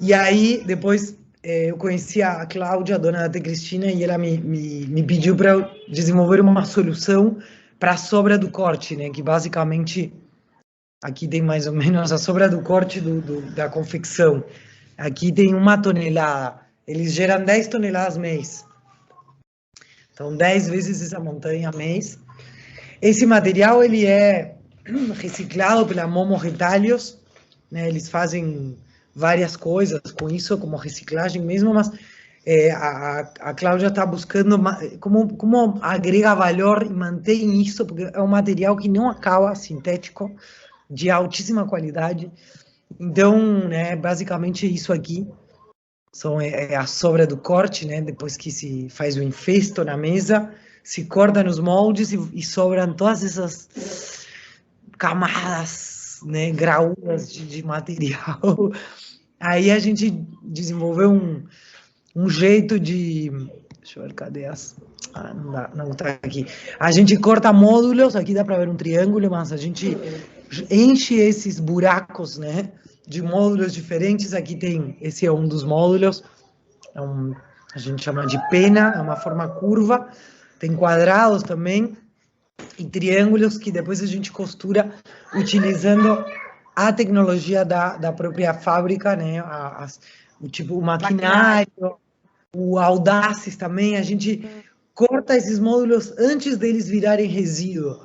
E aí, depois, eu conheci a Cláudia, a dona da T. Cristina, e ela me pediu para eu desenvolver uma solução para a sobra do corte, né? Que basicamente, aqui tem mais ou menos a sobra do corte da confecção. Aqui tem 1 tonelada. Eles geram 10 toneladas mês. Então, 10 vezes essa montanha mês. Esse material, ele é reciclado pela Momo Retalhos, né? Eles fazem várias coisas com isso, como reciclagem mesmo, mas a Cláudia está buscando como agrega valor e mantém isso, porque é um material que não acaba, sintético, de altíssima qualidade. Então, né, basicamente isso aqui é a sobra do corte, né? Depois que se faz o enfesto na mesa, se corta nos moldes e sobram todas essas camadas, né, graúdas de material. Aí a gente desenvolveu um jeito de... Deixa eu ver, cadê as... Ah, não dá, não está aqui. A gente corta módulos, aqui dá para ver um triângulo, mas a gente enche esses buracos, né, de módulos diferentes. Aqui tem, esse é um dos módulos, a gente chama de pena, é uma forma curva, tem quadrados também, e triângulos que depois a gente costura utilizando a tecnologia da própria fábrica, né? O maquinário, o Audaces também, a gente corta esses módulos antes deles virarem resíduo.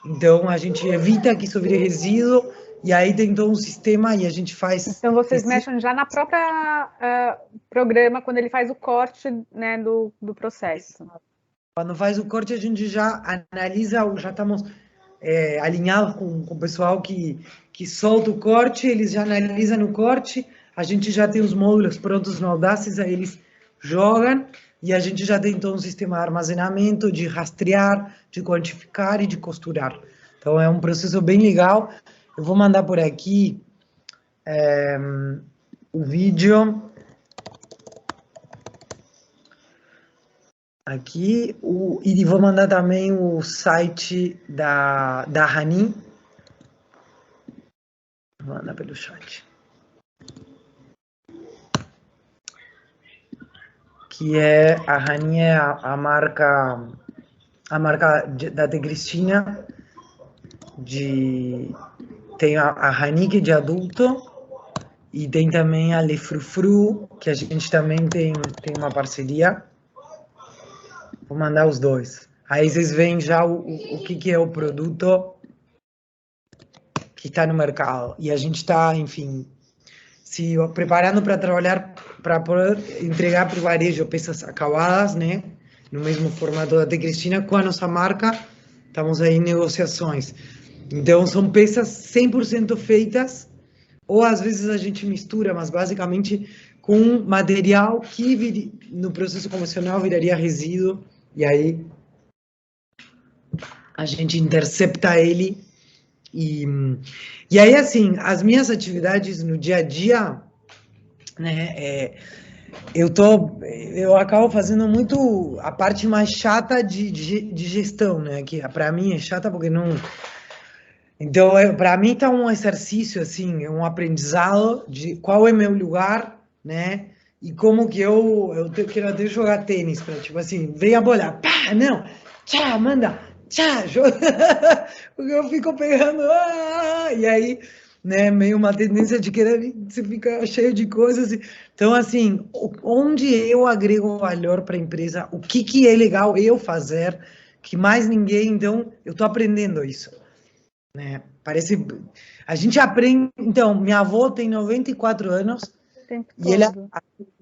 Então, a gente evita que isso vire resíduo, e aí tem todo um sistema e a gente faz... Então, vocês mexem já na própria programa, quando ele faz o corte, né, do processo. Quando faz o corte, a gente já analisa, já estamos alinhados com o pessoal que solta o corte, eles já analisam o corte, a gente já tem os módulos prontos no Audaces, aí eles jogam, e a gente já tem então um sistema de armazenamento, de rastrear, de quantificar e de costurar. Então é um processo bem legal. Eu vou mandar por aqui o vídeo. Aqui, e vou mandar também o site da Rani. Vou mandar pelo chat. Que a Rani é a marca da T. Cristina. Tem a Rani, que é de adulto, e tem também a Le Frufru, que a gente também tem uma parceria. Vou mandar os dois. Aí vocês veem já o que é o produto que está no mercado. E a gente está, enfim, se preparando para trabalhar, para poder entregar para o varejo peças acabadas, né? No mesmo formato da T. Cristina, com a nossa marca. Estamos aí em negociações. Então, são peças 100% feitas, ou às vezes a gente mistura, mas basicamente com material que no processo convencional viraria resíduo. E aí a gente intercepta ele. E aí, assim, as minhas atividades no dia a dia, né, eu acabo fazendo muito a parte mais chata de gestão, né, que para mim é chata porque não... Então, para mim está um exercício, assim, um aprendizado de qual é meu lugar, né, e como que eu quero até jogar tênis, para tipo assim, vem a bola, pá, não, tchá, manda, tchá, joga, porque eu fico pegando, e aí, né, meio uma tendência de querer, você fica cheio de coisas. Então, assim, onde eu agrego valor para a empresa, o que é legal eu fazer, que mais ninguém, então, eu estou aprendendo isso. Né? Parece, a gente aprende. Então, minha avó tem 94 anos e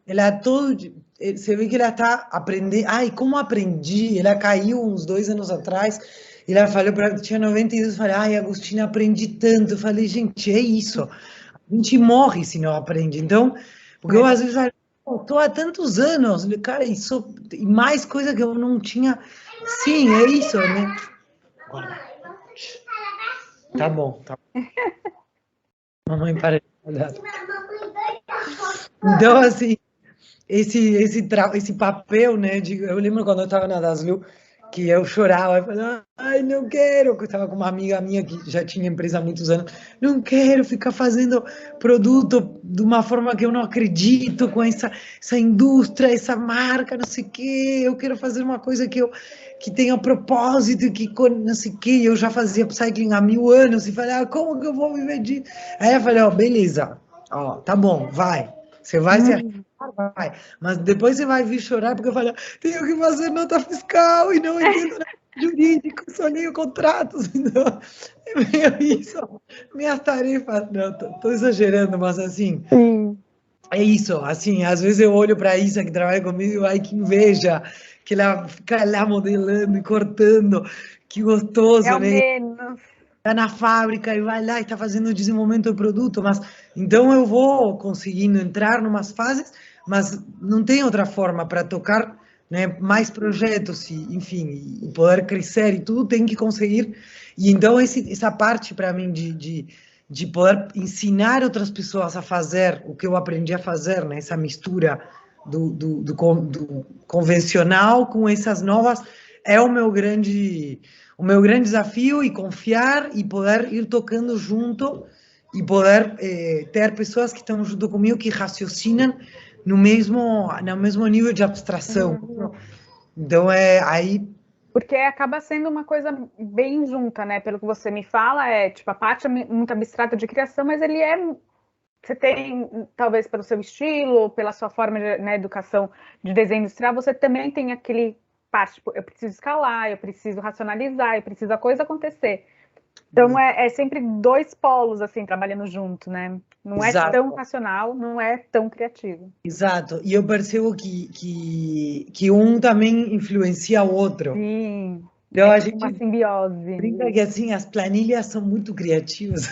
ela todo, você vê que ela está aprendendo. Ai, como aprendi? Ela caiu uns 2 anos atrás E ela falou, tinha 92, eu falei, ai, Agostina, aprendi tanto. Eu falei, gente, é isso. A gente morre se não aprende. Então, porque eu às vezes falo, estou há tantos anos, cara, isso, e mais coisa que eu não tinha. Sim, é isso, né? Tá bom, tá bom. Mamãe, para de olhar. Então, assim, esse papel, né? Eu lembro quando eu estava na Daslu, que eu chorava, eu falava, ai, não quero, eu estava com uma amiga minha que já tinha empresa há muitos anos, não quero ficar fazendo produto de uma forma que eu não acredito, com essa indústria, essa marca, não sei o quê, eu quero fazer uma coisa que tenha propósito, que não sei o quê, eu já fazia cycling há 1000 anos, e falei, como que eu vou viver disso? Aí eu falei, beleza, tá bom, vai, você vai se vai, mas depois você vai vir chorar porque eu falo, tenho que fazer nota fiscal e não entendo nada jurídico, só leio contratos, então é meio isso, minhas tarefas, não, tô exagerando, mas assim, é isso, assim, às vezes eu olho para a Isa que trabalha comigo, ai que inveja, que ela fica lá modelando e cortando, que gostoso, né? Menos. Está na fábrica e vai lá e está fazendo o desenvolvimento do produto, mas então eu vou conseguindo entrar em umas fases, mas não tem outra forma para tocar, né, mais projetos e, enfim, e poder crescer e tudo tem que conseguir. E então essa parte para mim de poder ensinar outras pessoas a fazer o que eu aprendi a fazer, né, essa mistura do convencional com essas novas, é o meu grande desafio, e confiar e poder ir tocando junto e poder ter pessoas que estão junto comigo que raciocinam no mesmo nível de abstração. Então, aí... Porque acaba sendo uma coisa bem junta, né? Pelo que você me fala, tipo, a parte muito abstrata de criação, mas ele você tem, talvez pelo seu estilo, pela sua forma de, né, educação de desenho industrial, você também tem aquele parte, tipo, eu preciso escalar, eu preciso racionalizar, eu preciso a coisa acontecer. Então, é sempre dois polos, assim, trabalhando junto, né? Não Exato. É tão racional, não é tão criativo. Exato. E eu percebo que um também influencia o outro. Sim, Então, a uma gente simbiose. brinca que, assim, as planilhas são muito criativas.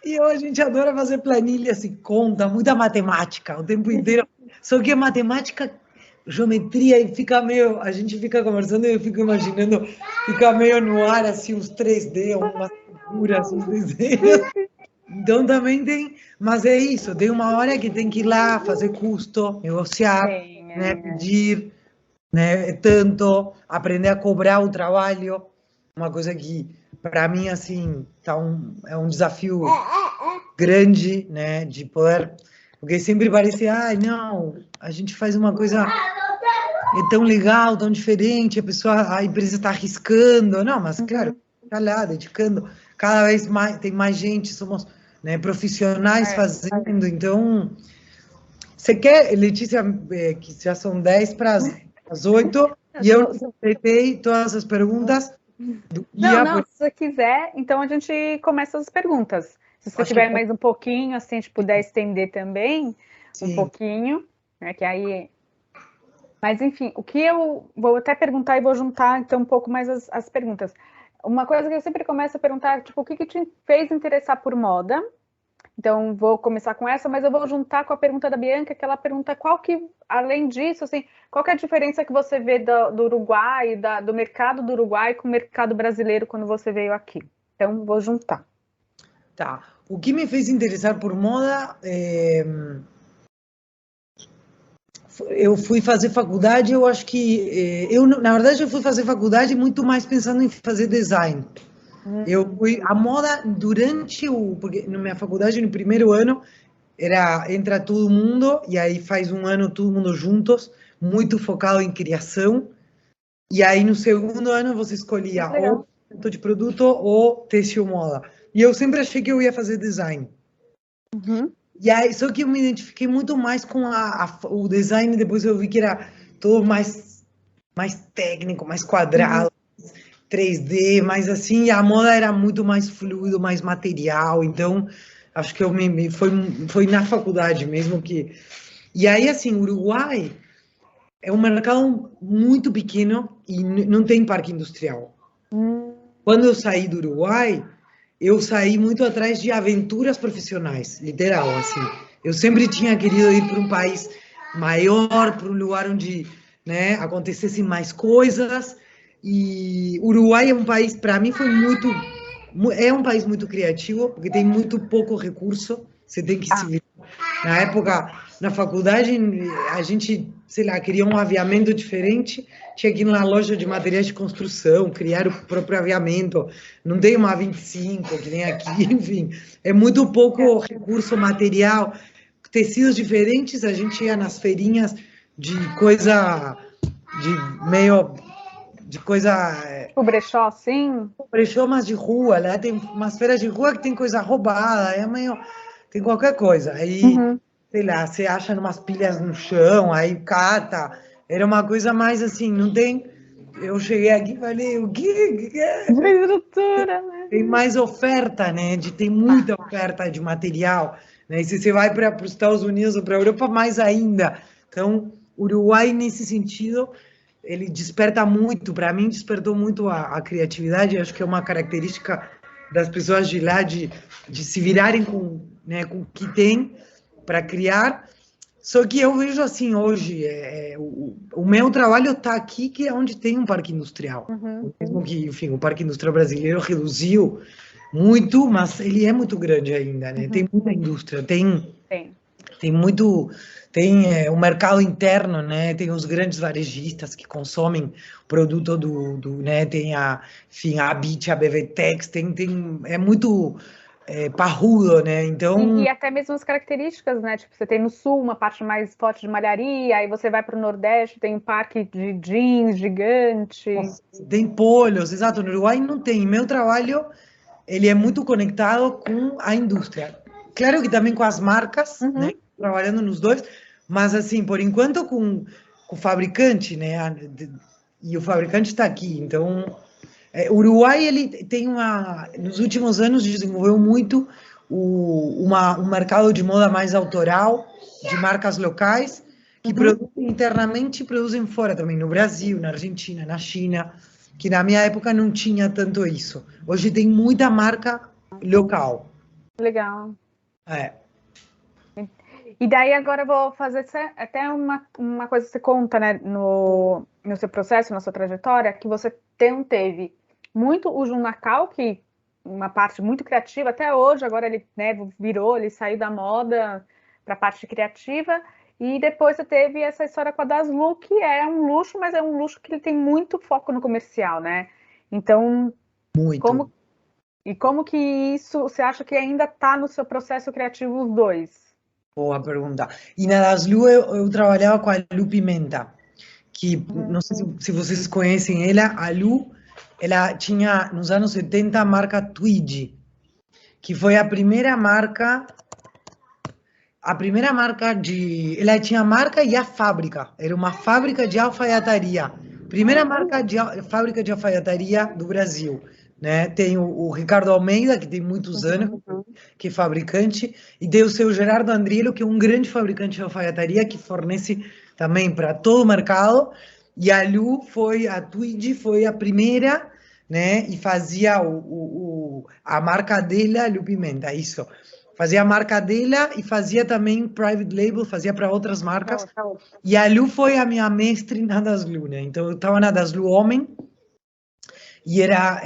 E a gente adora fazer planilhas e conta, muita matemática o tempo inteiro. Só que a matemática, geometria, e a gente fica conversando e eu fico imaginando, fica meio no ar, assim, uns 3D, umas figuras, uns desenhos. Então também tem, mas é isso, tem uma hora que tem que ir lá, fazer custo, negociar, né, pedir, né, tanto, aprender a cobrar o trabalho, uma coisa que, para mim, assim, é um desafio grande, né, de poder, porque sempre parece, não, a gente faz uma coisa tão legal, tão diferente, a empresa está arriscando, não, mas claro, está lá, dedicando, cada vez mais, tem mais gente, somos, né, profissionais fazendo, então, você quer, Letícia, que já são 10 para as 8, e eu completei todas as perguntas do guia. Não, se você quiser, então a gente começa as perguntas. Se você tiver mais um pouquinho, assim, a gente puder estender também, um pouquinho, né, que aí... Mas, enfim, o que eu vou até perguntar e vou juntar, então, um pouco mais as perguntas. Uma coisa que eu sempre começo a perguntar, tipo, o que te fez interessar por moda? Então, vou começar com essa, mas eu vou juntar com a pergunta da Bianca, que ela pergunta além disso, assim, qual que é a diferença que você vê do Uruguai, do mercado do Uruguai com o mercado brasileiro quando você veio aqui? Então, vou juntar. Tá. O que me fez interessar por moda eu fui fazer faculdade, eu acho que... na verdade, eu fui fazer faculdade muito mais pensando em fazer design. A moda porque na minha faculdade, no primeiro ano, entra todo mundo, e aí faz um ano todo mundo juntos, muito focado em criação, e aí no segundo ano você escolhia ou de produto ou têxtil moda. E eu sempre achei que eu ia fazer design. E aí, só que eu me identifiquei muito mais com o design, depois eu vi que era todo mais técnico, mais quadrado, 3D, mais assim, e a moda era muito mais fluido, mais material, então acho que foi na faculdade mesmo que... E aí, assim, o Uruguai é um mercado muito pequeno e não tem parque industrial. Quando eu saí do Uruguai, eu saí muito atrás de aventuras profissionais, literal, assim. Eu sempre tinha querido ir para um país maior, para um lugar onde, né, acontecessem mais coisas. E Uruguai é um país, para mim, é um país muito criativo, porque tem muito pouco recurso. Você tem que se virar. Na época, na faculdade, a gente, sei lá, queria um aviamento diferente, tinha que ir na loja de materiais de construção, criar o próprio aviamento. Não tem uma 25, que nem aqui, enfim. É muito pouco recurso material. Tecidos diferentes, a gente ia nas feirinhas de coisa, de meio, de coisa... O brechó, sim? Brechó, mas de rua, lá tem umas feiras de rua que tem coisa roubada, é meio... Tem qualquer coisa. Aí, sei lá, você acha umas pilhas no chão, aí cata. Era uma coisa mais assim, não tem... Eu cheguei aqui e falei, o quê? Estrutura, né? Tem mais oferta, né? Tem muita oferta de material. Né? E se você vai para os Estados Unidos ou para a Europa, mais ainda. Então, o Uruguai, nesse sentido, ele desperta muito. Para mim, despertou muito a criatividade. Acho que é uma característica das pessoas de lá, de se virarem com, né, com o que tem para criar. Só que eu vejo assim, hoje, o meu trabalho está aqui, que é onde tem um parque industrial. Mesmo que, enfim, o parque industrial brasileiro reduziu muito, mas ele é muito grande ainda, né? Tem muita indústria, tem muito, tem um mercado interno, né? Tem os grandes varejistas que consomem o produto né? Tem enfim, a Abit, a BVTEX, é muito parrudo, né? Então... E até mesmo as características, né? Tipo, você tem no sul uma parte mais forte de malharia, aí você vai para o Nordeste, tem um parque de jeans gigante. Nossa, tem polos, exato. No Uruguai não tem. Meu trabalho, ele é muito conectado com a indústria. Claro que também com as marcas, né? Trabalhando nos dois, mas assim, por enquanto com o fabricante, né? E o fabricante está aqui. Então, o Uruguai, ele tem nos últimos anos, desenvolveu muito um mercado de moda mais autoral, de marcas locais, que produzem internamente e produzem fora também, no Brasil, na Argentina, na China, que na minha época não tinha tanto isso. Hoje tem muita marca local. Legal. É. E daí agora eu vou fazer até uma coisa que você conta, né, no seu processo, na sua trajetória, que você teve muito o Junacau, que uma parte muito criativa, até hoje, agora ele, né, ele saiu da moda para a parte criativa, e depois você teve essa história com a Daslu, que é um luxo, mas é um luxo que ele tem muito foco no comercial, né? Então, muito. Como que isso, você acha que ainda está no seu processo criativo os dois? Boa pergunta. E na Daslu eu trabalhava com a Lu Pimenta, que não sei se vocês conhecem ela. A Lu, ela tinha nos anos 70 a marca Tweed, que foi a primeira marca ela tinha a marca e a fábrica. Era uma fábrica de alfaiataria. Primeira fábrica de alfaiataria do Brasil. Né? Tem o Ricardo Almeida, que tem muitos anos, que é fabricante, e tem o seu Gerardo Andrielo, que é um grande fabricante de alfaiataria, que fornece também para todo o mercado. E a Tweed foi a primeira, né? E fazia a marca dela, Lu Pimenta, isso. Fazia a marca dela e fazia também private label, fazia para outras marcas. E a Lu foi a minha mestre na Daslu, né? Então eu estava na Daslu Homem e era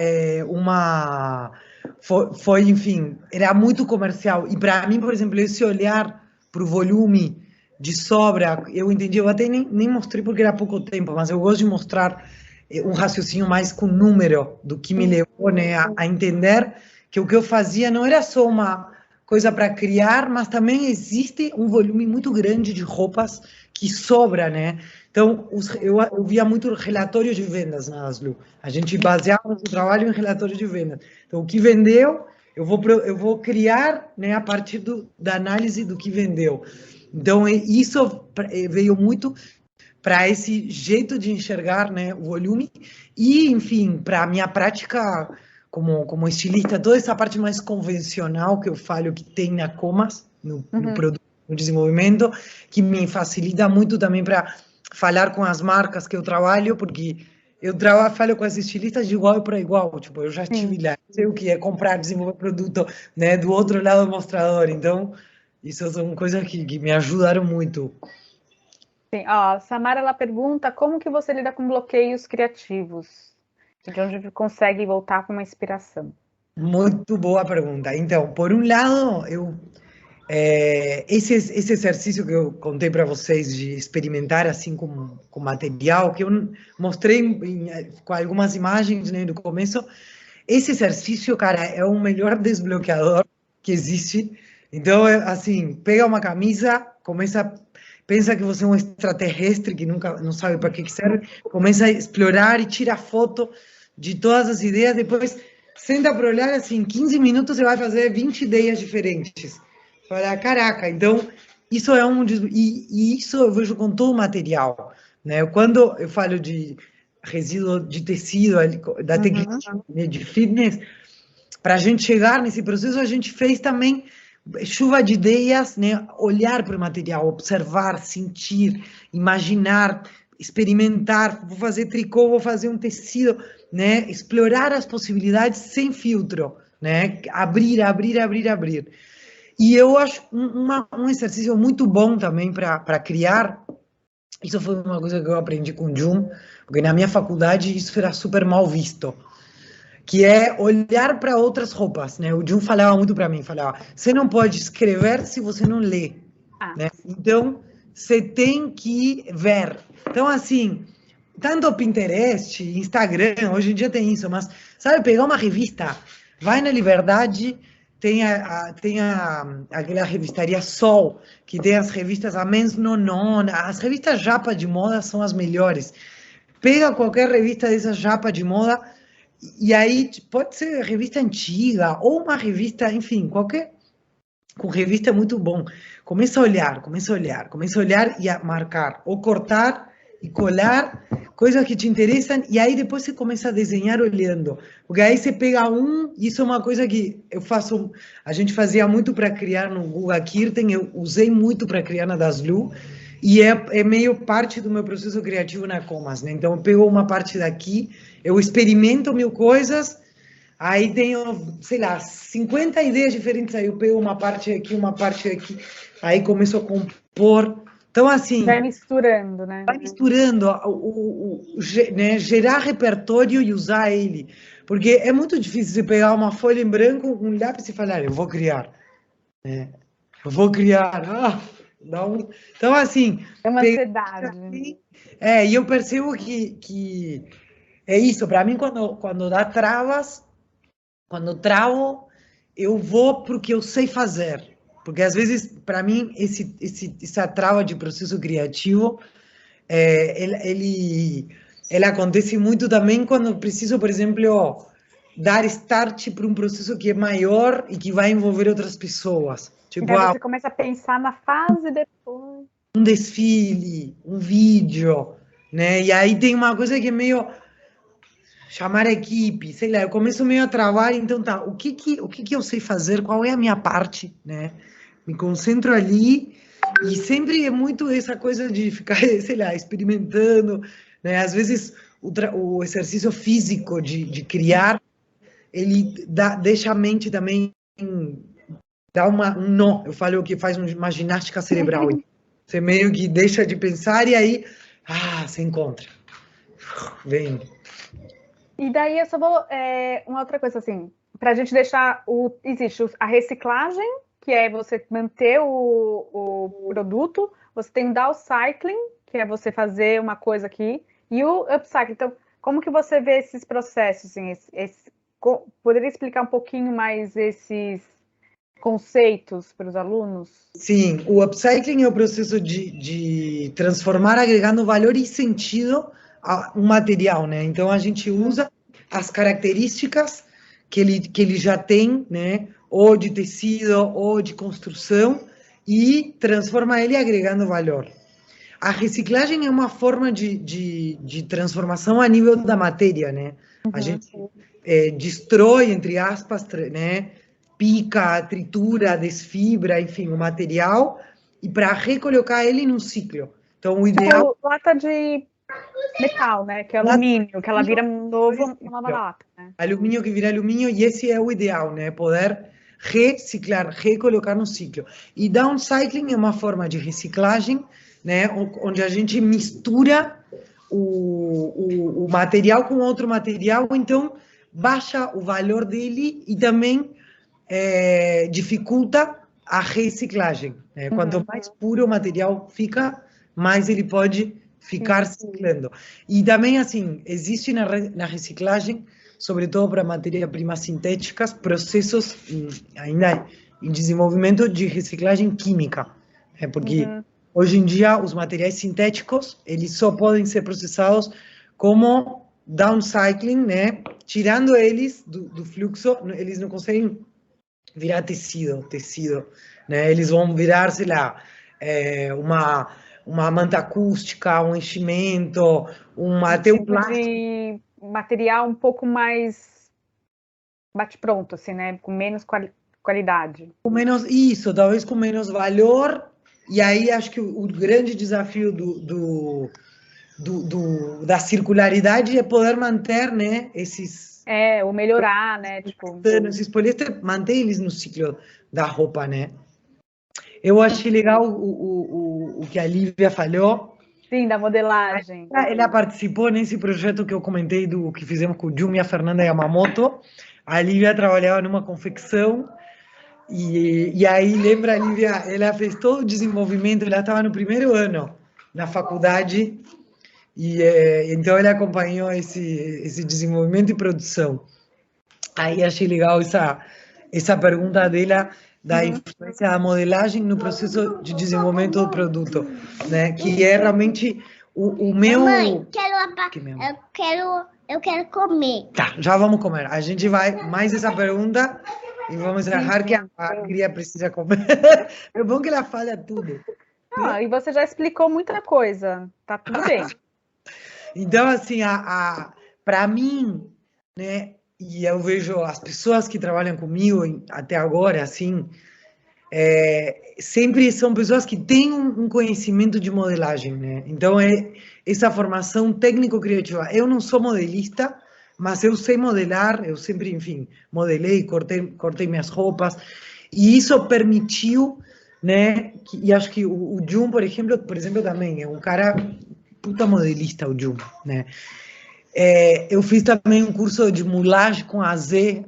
enfim, era muito comercial. E para mim, por exemplo, esse olhar para o volume de sobra, eu entendi, eu até nem mostrei porque era pouco tempo, mas eu gosto de mostrar um raciocínio mais com número, do que me levou, né, a entender que o que eu fazia não era só uma coisa para criar, mas também existe um volume muito grande de roupas que sobra, né? Então, eu via muito relatórios de vendas na Daslu. A gente baseava nosso trabalho em relatório de vendas. Então, o que vendeu, eu vou criar, né, a partir da análise do que vendeu. Então, isso veio muito para esse jeito de enxergar, né, o volume e, enfim, para a minha prática como estilista, toda essa parte mais convencional que eu falo que tem na Comas, no produto, no desenvolvimento, que me facilita muito também para falar com as marcas que eu trabalho, porque eu trabalho com as estilistas de igual para igual, tipo, eu já estive Sim. lá, sei o que é comprar, desenvolver produto, né, do outro lado do mostrador, então, isso são coisas que me ajudaram muito. Sim, ó, a Samara ela pergunta como que você lida com bloqueios criativos? De onde consegue voltar com uma inspiração? Muito boa pergunta. Então, por um lado, esse exercício que eu contei para vocês de experimentar assim com material, que eu mostrei com algumas imagens, né, no começo, esse exercício, cara, é o melhor desbloqueador que existe. Então, assim, pega uma camisa, começa, pensa que você é um extraterrestre que nunca não sabe para que serve, começa a explorar e tira foto de todas as ideias, depois senta para olhar, assim, 15 minutos você vai fazer 20 ideias diferentes. Fala, caraca, então isso é e isso eu vejo com todo o material, né? Quando eu falo de resíduo de tecido, da técnica de fitness, para a gente chegar nesse processo, a gente fez também chuva de ideias, né? Olhar para o material, observar, sentir, imaginar, experimentar. Vou fazer tricô, vou fazer um tecido, né? Explorar as possibilidades sem filtro, né? Abrir, abrir, abrir, abrir. E eu acho um exercício muito bom também para criar. Isso foi uma coisa que eu aprendi com o Jung, porque na minha faculdade isso era super mal visto, que é olhar para outras roupas, né? O Jung falava muito para mim, falava, você não pode escrever se você não lê, né? Então, você tem que ver. Então, assim, tanto Pinterest, Instagram, hoje em dia tem isso, mas, sabe, pegar uma revista, vai na Liberdade, tem aquela revistaria Sol, que tem as revistas a Men's Non, as revistas japa de moda são as melhores. Pega qualquer revista dessas japa de moda, e aí pode ser revista antiga, ou uma revista, enfim, qualquer com revista é muito bom. Começa a olhar, começa a olhar, começa a olhar e a marcar, ou cortar e colar coisas que te interessam, e aí depois você começa a desenhar olhando. Porque aí você pega e isso é uma coisa que eu faço, a gente fazia muito para criar no Guga Kirten, eu usei muito para criar na Daslu, e é meio parte do meu processo criativo na Comas, né? Então eu pego uma parte daqui, eu experimento mil coisas, aí tenho, sei lá, 50 ideias diferentes, aí eu pego uma parte aqui, aí começo a compor. Então, assim, Vai misturando, né? vai misturando, né, gerar repertório e usar ele. Porque é muito difícil você pegar uma folha em branco, um lápis e falar, eu vou criar. Né? Eu vou criar. Então, assim... É uma ansiedade. E eu percebo que é isso. Para mim, quando dá travas, quando travo, eu vou porque eu sei fazer. Porque, às vezes, para mim, essa trava de processo criativo, ele acontece muito também quando eu preciso, por exemplo, dar start para um processo que é maior e que vai envolver outras pessoas. E Tipo, daí você começa a pensar na fase depois. um desfile, um vídeo, né? E aí tem uma coisa que é meio chamar a equipe, sei lá, eu começo meio a travar, então tá, o que eu sei fazer, qual é a minha parte, né? Me concentro ali e sempre é muito essa coisa de ficar, sei lá, experimentando, né? Às vezes o exercício físico de criar, ele deixa a mente também, dá um nó, eu falo que faz uma ginástica cerebral, você meio que deixa de pensar e aí, você encontra, vem. E daí eu só vou. Uma outra coisa assim, para a gente deixar existe a reciclagem, que é você manter o produto, você tem o downcycling, que é você fazer uma coisa aqui, e o upcycling. Então, como que você vê esses processos? Assim, poderia explicar um pouquinho mais esses conceitos para os alunos? Sim, o upcycling é o processo de transformar, agregando valor e sentido a um material, né? Então a gente usa as características que ele já tem, né? Ou de tecido, ou de construção, e transforma ele agregando valor. A reciclagem é uma forma de transformação a nível da matéria, né? A gente destrói, entre aspas, né? Pica, tritura, desfibra, enfim, o material, e para recolocar ele num ciclo. Então, o ideal... Tipo, lata de metal, né? Que é alumínio, que ela vira uma nova lata, né? Alumínio que vira alumínio, e esse é o ideal, né? Poder reciclar, recolocar no ciclo. E downcycling é uma forma de reciclagem, né? Onde a gente mistura o material com outro material, então baixa o valor dele e também dificulta a reciclagem, né? Quanto mais puro o material fica, mais ele pode ficar ciclando. E também, assim, existe na reciclagem, sobretudo para matérias-primas sintéticas, processos ainda em desenvolvimento de reciclagem química, né? Porque hoje em dia os materiais sintéticos, eles só podem ser processados como downcycling, né? Tirando eles do fluxo, eles não conseguem virar tecido, né? Eles vão virar, sei lá, uma manta acústica, um enchimento, até um plástico. De material um pouco mais bate-pronto, assim, né? Com menos qualidade. Com menos, isso, talvez com menos valor, e aí acho que o grande desafio da circularidade é poder manter, né, esses... ou melhorar, né? Tipo... Esses poliéster, manter eles no ciclo da roupa, né? Eu achei legal o que a Lívia falou. Sim, da modelagem. Ela participou nesse projeto que eu comentei, que fizemos com o Jun e a Fernanda Yamamoto. A Lívia trabalhava numa confecção, e aí, lembra, a Lívia, ela fez todo o desenvolvimento, ela estava no primeiro ano na faculdade, e então ela acompanhou esse desenvolvimento e produção. Aí achei legal essa pergunta dela, da influência da modelagem no processo de desenvolvimento do produto, né? Que é realmente o meu... Mãe, eu quero comer. Tá, já vamos comer. A gente vai mais essa pergunta e vamos errar que a cria precisa comer. É bom que ela fala tudo. E você já explicou muita coisa, tá tudo bem. Então, assim, para mim, né, e eu vejo as pessoas que trabalham comigo até agora, assim, sempre são pessoas que têm um conhecimento de modelagem, né? Então, essa formação técnico-criativa. Eu não sou modelista, mas eu sei modelar, eu sempre, enfim, modelei, cortei minhas roupas, e isso permitiu, né, e acho que o Jun, por exemplo, também é um cara puta modelista, o Jun, né? Eu fiz também um curso de mulagem com a Zé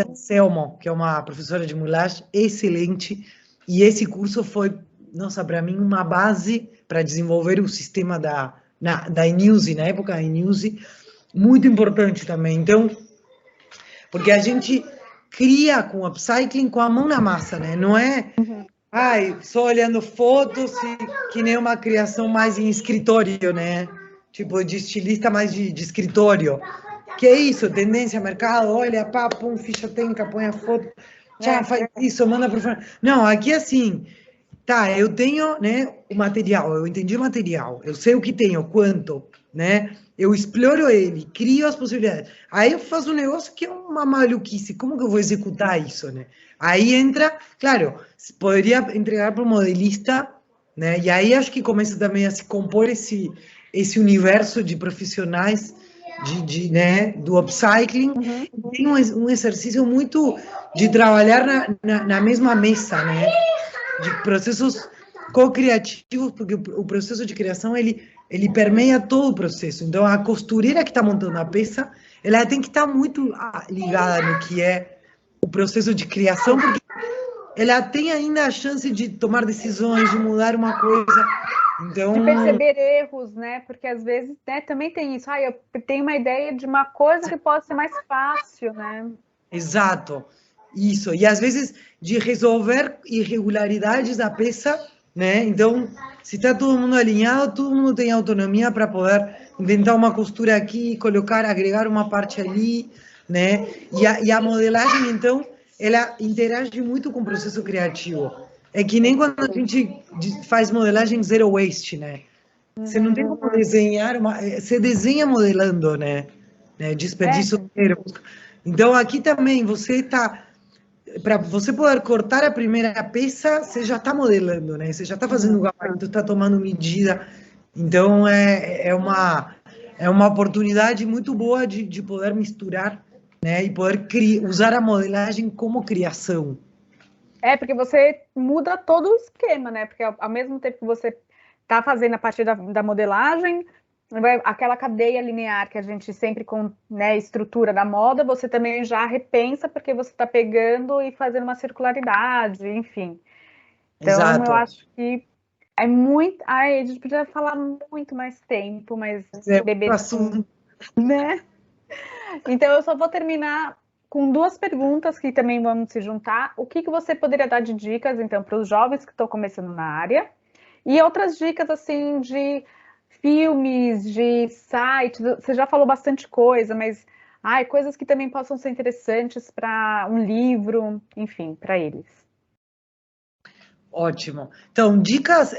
Anselmo, que é uma professora de mulagem excelente, e esse curso foi, nossa, para mim, uma base para desenvolver o sistema da Inuse, na época da Inuse, muito importante também. Então, porque a gente cria com o upcycling com a mão na massa, né? Não é, só olhando fotos, que nem uma criação mais em escritório, né? Tipo, de estilista mais de escritório. Que é isso, tendência, mercado, olha, pá, pum, ficha técnica, põe a foto, tchau, faz isso, manda para fora. Não, aqui assim, tá, eu tenho, né, o material, eu entendi o material, eu sei o que tenho, quanto, né, eu exploro ele, crio as possibilidades. Aí eu faço um negócio que é uma maluquice, como que eu vou executar isso, né? Aí entra, claro, poderia entregar para o modelista, né, e aí acho que começa também a se compor esse universo de profissionais né, do upcycling. Tem um exercício muito de trabalhar na mesma mesa, né, de processos co-criativos, porque o processo de criação, ele permeia todo o processo. Então, a costureira que está montando a peça, ela tem que estar muito ligada no que é o processo de criação, porque ela tem ainda a chance de tomar decisões, de mudar uma coisa. Então... De perceber erros, né? Porque às vezes, né, também tem isso. Eu tenho uma ideia de uma coisa que pode ser mais fácil, né? Exato, isso. E às vezes de resolver irregularidades da peça, né? Então, se está todo mundo alinhado, todo mundo tem autonomia para poder inventar uma costura aqui, colocar, agregar uma parte ali, né? E a modelagem, então, ela interage muito com o processo criativo. É que nem quando a gente faz modelagem zero waste, né? Você não tem como desenhar, você desenha modelando, né? Desperdício zero. Então, aqui também, para você poder cortar a primeira peça, você já está modelando, né? Você já está fazendo o gabarito, está tomando medida. Então, é uma oportunidade muito boa de poder misturar, né, e poder usar a modelagem como criação. Porque você muda todo o esquema, né? Porque ao mesmo tempo que você está fazendo a partir da modelagem, aquela cadeia linear que a gente sempre estrutura da moda, você também já repensa porque você está pegando e fazendo uma circularidade, enfim. Então, Exato. eu acho que é muito... Ai, a gente podia falar muito mais tempo, mas beber... né? Então, eu só vou terminar com duas perguntas que também vamos se juntar. O que você poderia dar de dicas, então, para os jovens que estão começando na área? E outras dicas, assim, de filmes, de sites. Você já falou bastante coisa, mas coisas que também possam ser interessantes para um livro, enfim, para eles. Ótimo. Então, dicas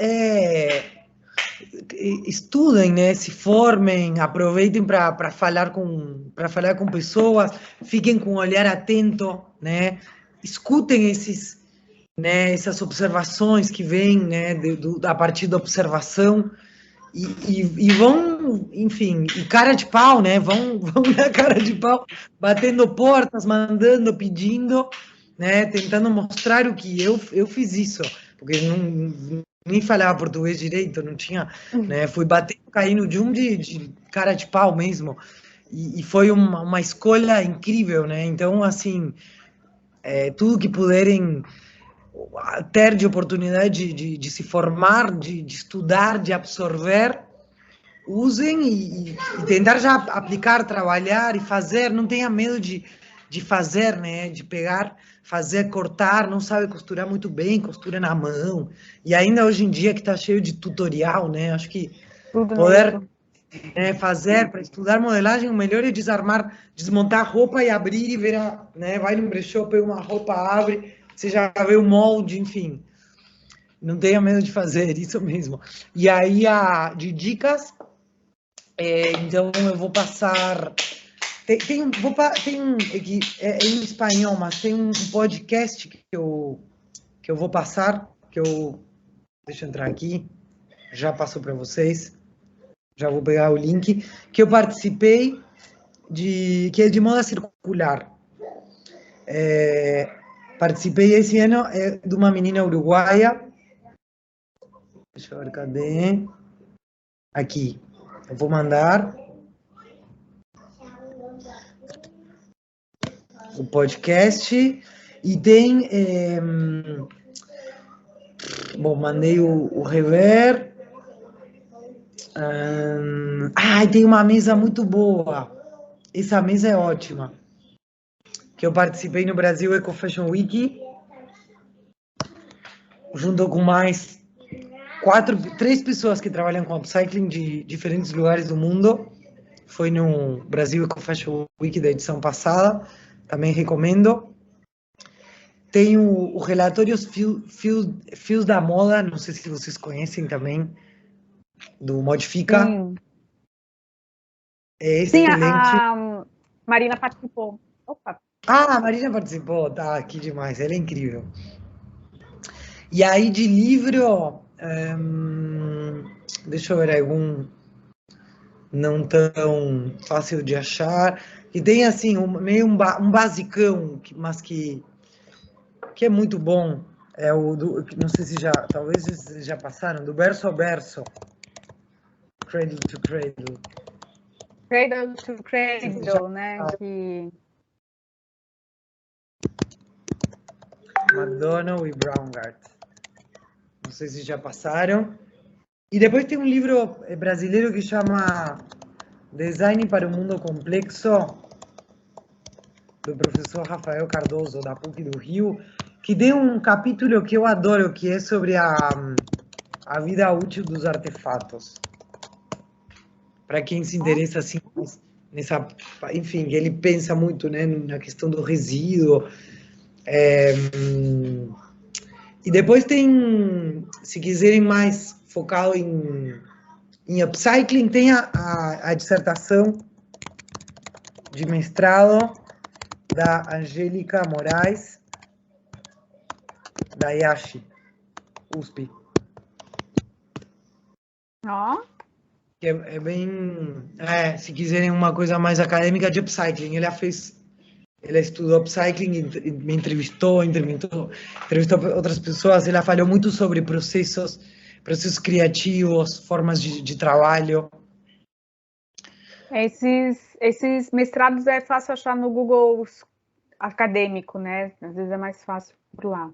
estudem, né? Se formem, aproveitem para falar com pessoas, fiquem com um olhar atento, né? Escutem essas observações que vêm, né? A partir da observação e vão, enfim, e cara de pau, né? Vão na cara de pau, batendo portas, mandando, pedindo, né? Tentando mostrar o que eu fiz isso, porque nem falava português direito, não tinha, né? Fui batendo, caindo de cara de pau mesmo. E foi uma escolha incrível, né? Então, assim, tudo que puderem ter de oportunidade de se formar, de estudar, de absorver, usem e tentar já aplicar, trabalhar e fazer. Não tenha medo de fazer, né? De pegar, fazer, cortar. Não sabe costurar muito bem, costura na mão. E ainda hoje em dia que está cheio de tutorial, né? Acho que Tudo poder fazer para estudar modelagem, o melhor é desmontar a roupa e abrir e ver, né? Vai no brechó, pega uma roupa, abre, você já vê o molde, enfim. Não tenha medo de fazer, isso mesmo. E aí, de dicas, então eu vou passar. Aqui, em espanhol, mas tem um podcast que eu vou passar, deixa eu entrar aqui, já passo para vocês, já vou pegar o link, que eu participei, que é de moda circular. Participei esse ano de uma menina uruguaia, deixa eu ver, cadê? Aqui, eu vou mandar o podcast e tem, bom, mandei o rever. Tem uma mesa muito boa. Essa mesa é ótima. Que eu participei no Brasil Eco Fashion Week, junto com mais 3 pessoas que trabalham com upcycling de diferentes lugares do mundo. Foi no Brasil Eco Fashion Week da edição passada. Também recomendo. Tem o relatório Fios da Moda, não sei se vocês conhecem também, do Modifica. Sim. É excelente. Sim, a Marina participou. Opa. A Marina participou, tá, que demais, ela é incrível. E aí de livro, deixa eu ver algum não tão fácil de achar, que tem assim, meio um basicão, mas que é muito bom, é não sei se talvez vocês já passaram, do Berço a Berço, Cradle to Cradle. Cradle to Cradle, né? McDonald e Braungart. Não sei se já passaram. E depois tem um livro brasileiro que chama Design para o Mundo Complexo, do professor Rafael Cardoso, da PUC do Rio, que tem um capítulo que eu adoro, que é sobre a vida útil dos artefatos. Para quem se interessa assim nessa, enfim, ele pensa muito, né, na questão do resíduo. E depois tem, se quiserem mais focado em upcycling, tem a dissertação de mestrado da Angélica Moraes, da IASH, USP. Ó, que é bem... se quiserem uma coisa mais acadêmica, de upcycling. Ela estudou upcycling, me entrevistou outras pessoas. Ela falou muito sobre processos criativos, formas de trabalho. Esses mestrados é fácil achar no Google acadêmico, né? Às vezes é mais fácil por lá.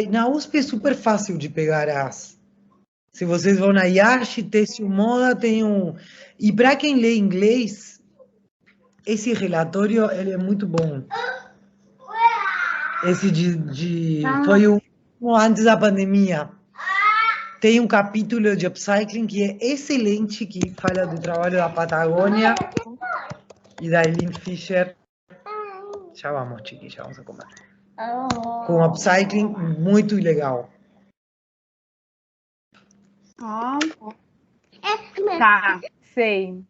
Na USP é super fácil de pegar Se vocês vão na Yashi, Têxtil Moda, tem um... E para quem lê inglês, esse relatório ele é muito bom. Esse foi o antes da pandemia. Tem um capítulo de upcycling que é excelente, que fala do trabalho da Patagônia e da Eileen Fisher. Já vamos, Chiqui, já vamos a comer. Com upcycling, muito legal. Tá, sei.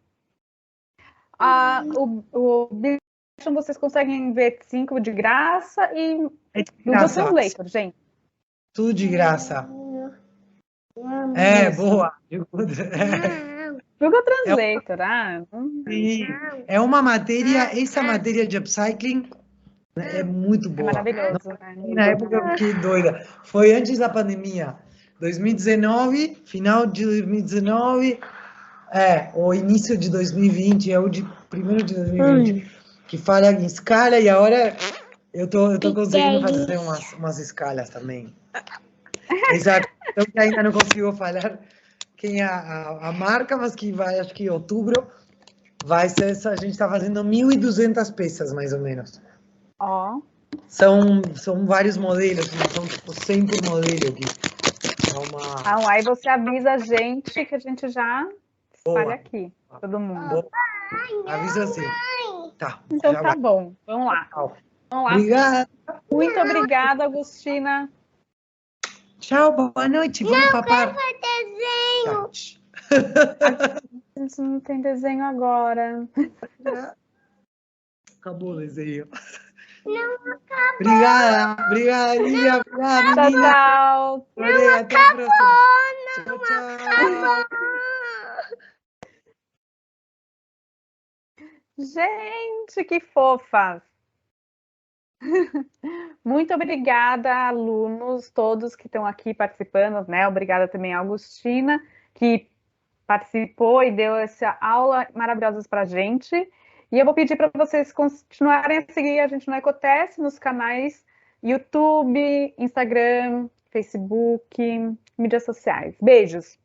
O Bichon vocês conseguem ver 5 de graça e Google Translator, gente. Tudo de graça. Boa. Google Translator, Sim. É uma matéria, essa matéria de upcycling é muito boa. É maravilhoso. Na época eu fiquei doida. Foi antes da pandemia. 2019, final de 2019, o início de 2020, é o de primeiro de 2020, que fala em escala, e agora eu tô conseguindo fazer umas escalas também. Exato. Então que ainda não consigo falar quem é a marca, mas que vai, acho que em outubro, vai ser essa, a gente está fazendo 1.200 peças, mais ou menos. São vários modelos, são tipo 100 por modelo aqui. Aí você avisa a gente que a gente já espalha aqui, todo mundo. Avisa assim. Tá. Então tá bom, vamos lá. Vamos lá. Obrigada. Muito obrigada, Agostina. Tchau, boa noite. Vamos papar. Não quero desenho. A gente não tem desenho agora. Acabou o desenho. Não acabou. Obrigada, Lívia. Obrigada, menina. Tchau. Até a próxima. Tchau. Gente, que fofas. Muito obrigada, alunos, todos que estão aqui participando, né? Obrigada também a Agostina, que participou e deu essa aula maravilhosa para a gente. E eu vou pedir para vocês continuarem a seguir a gente no Ecoteste, nos canais YouTube, Instagram, Facebook, mídias sociais. Beijos!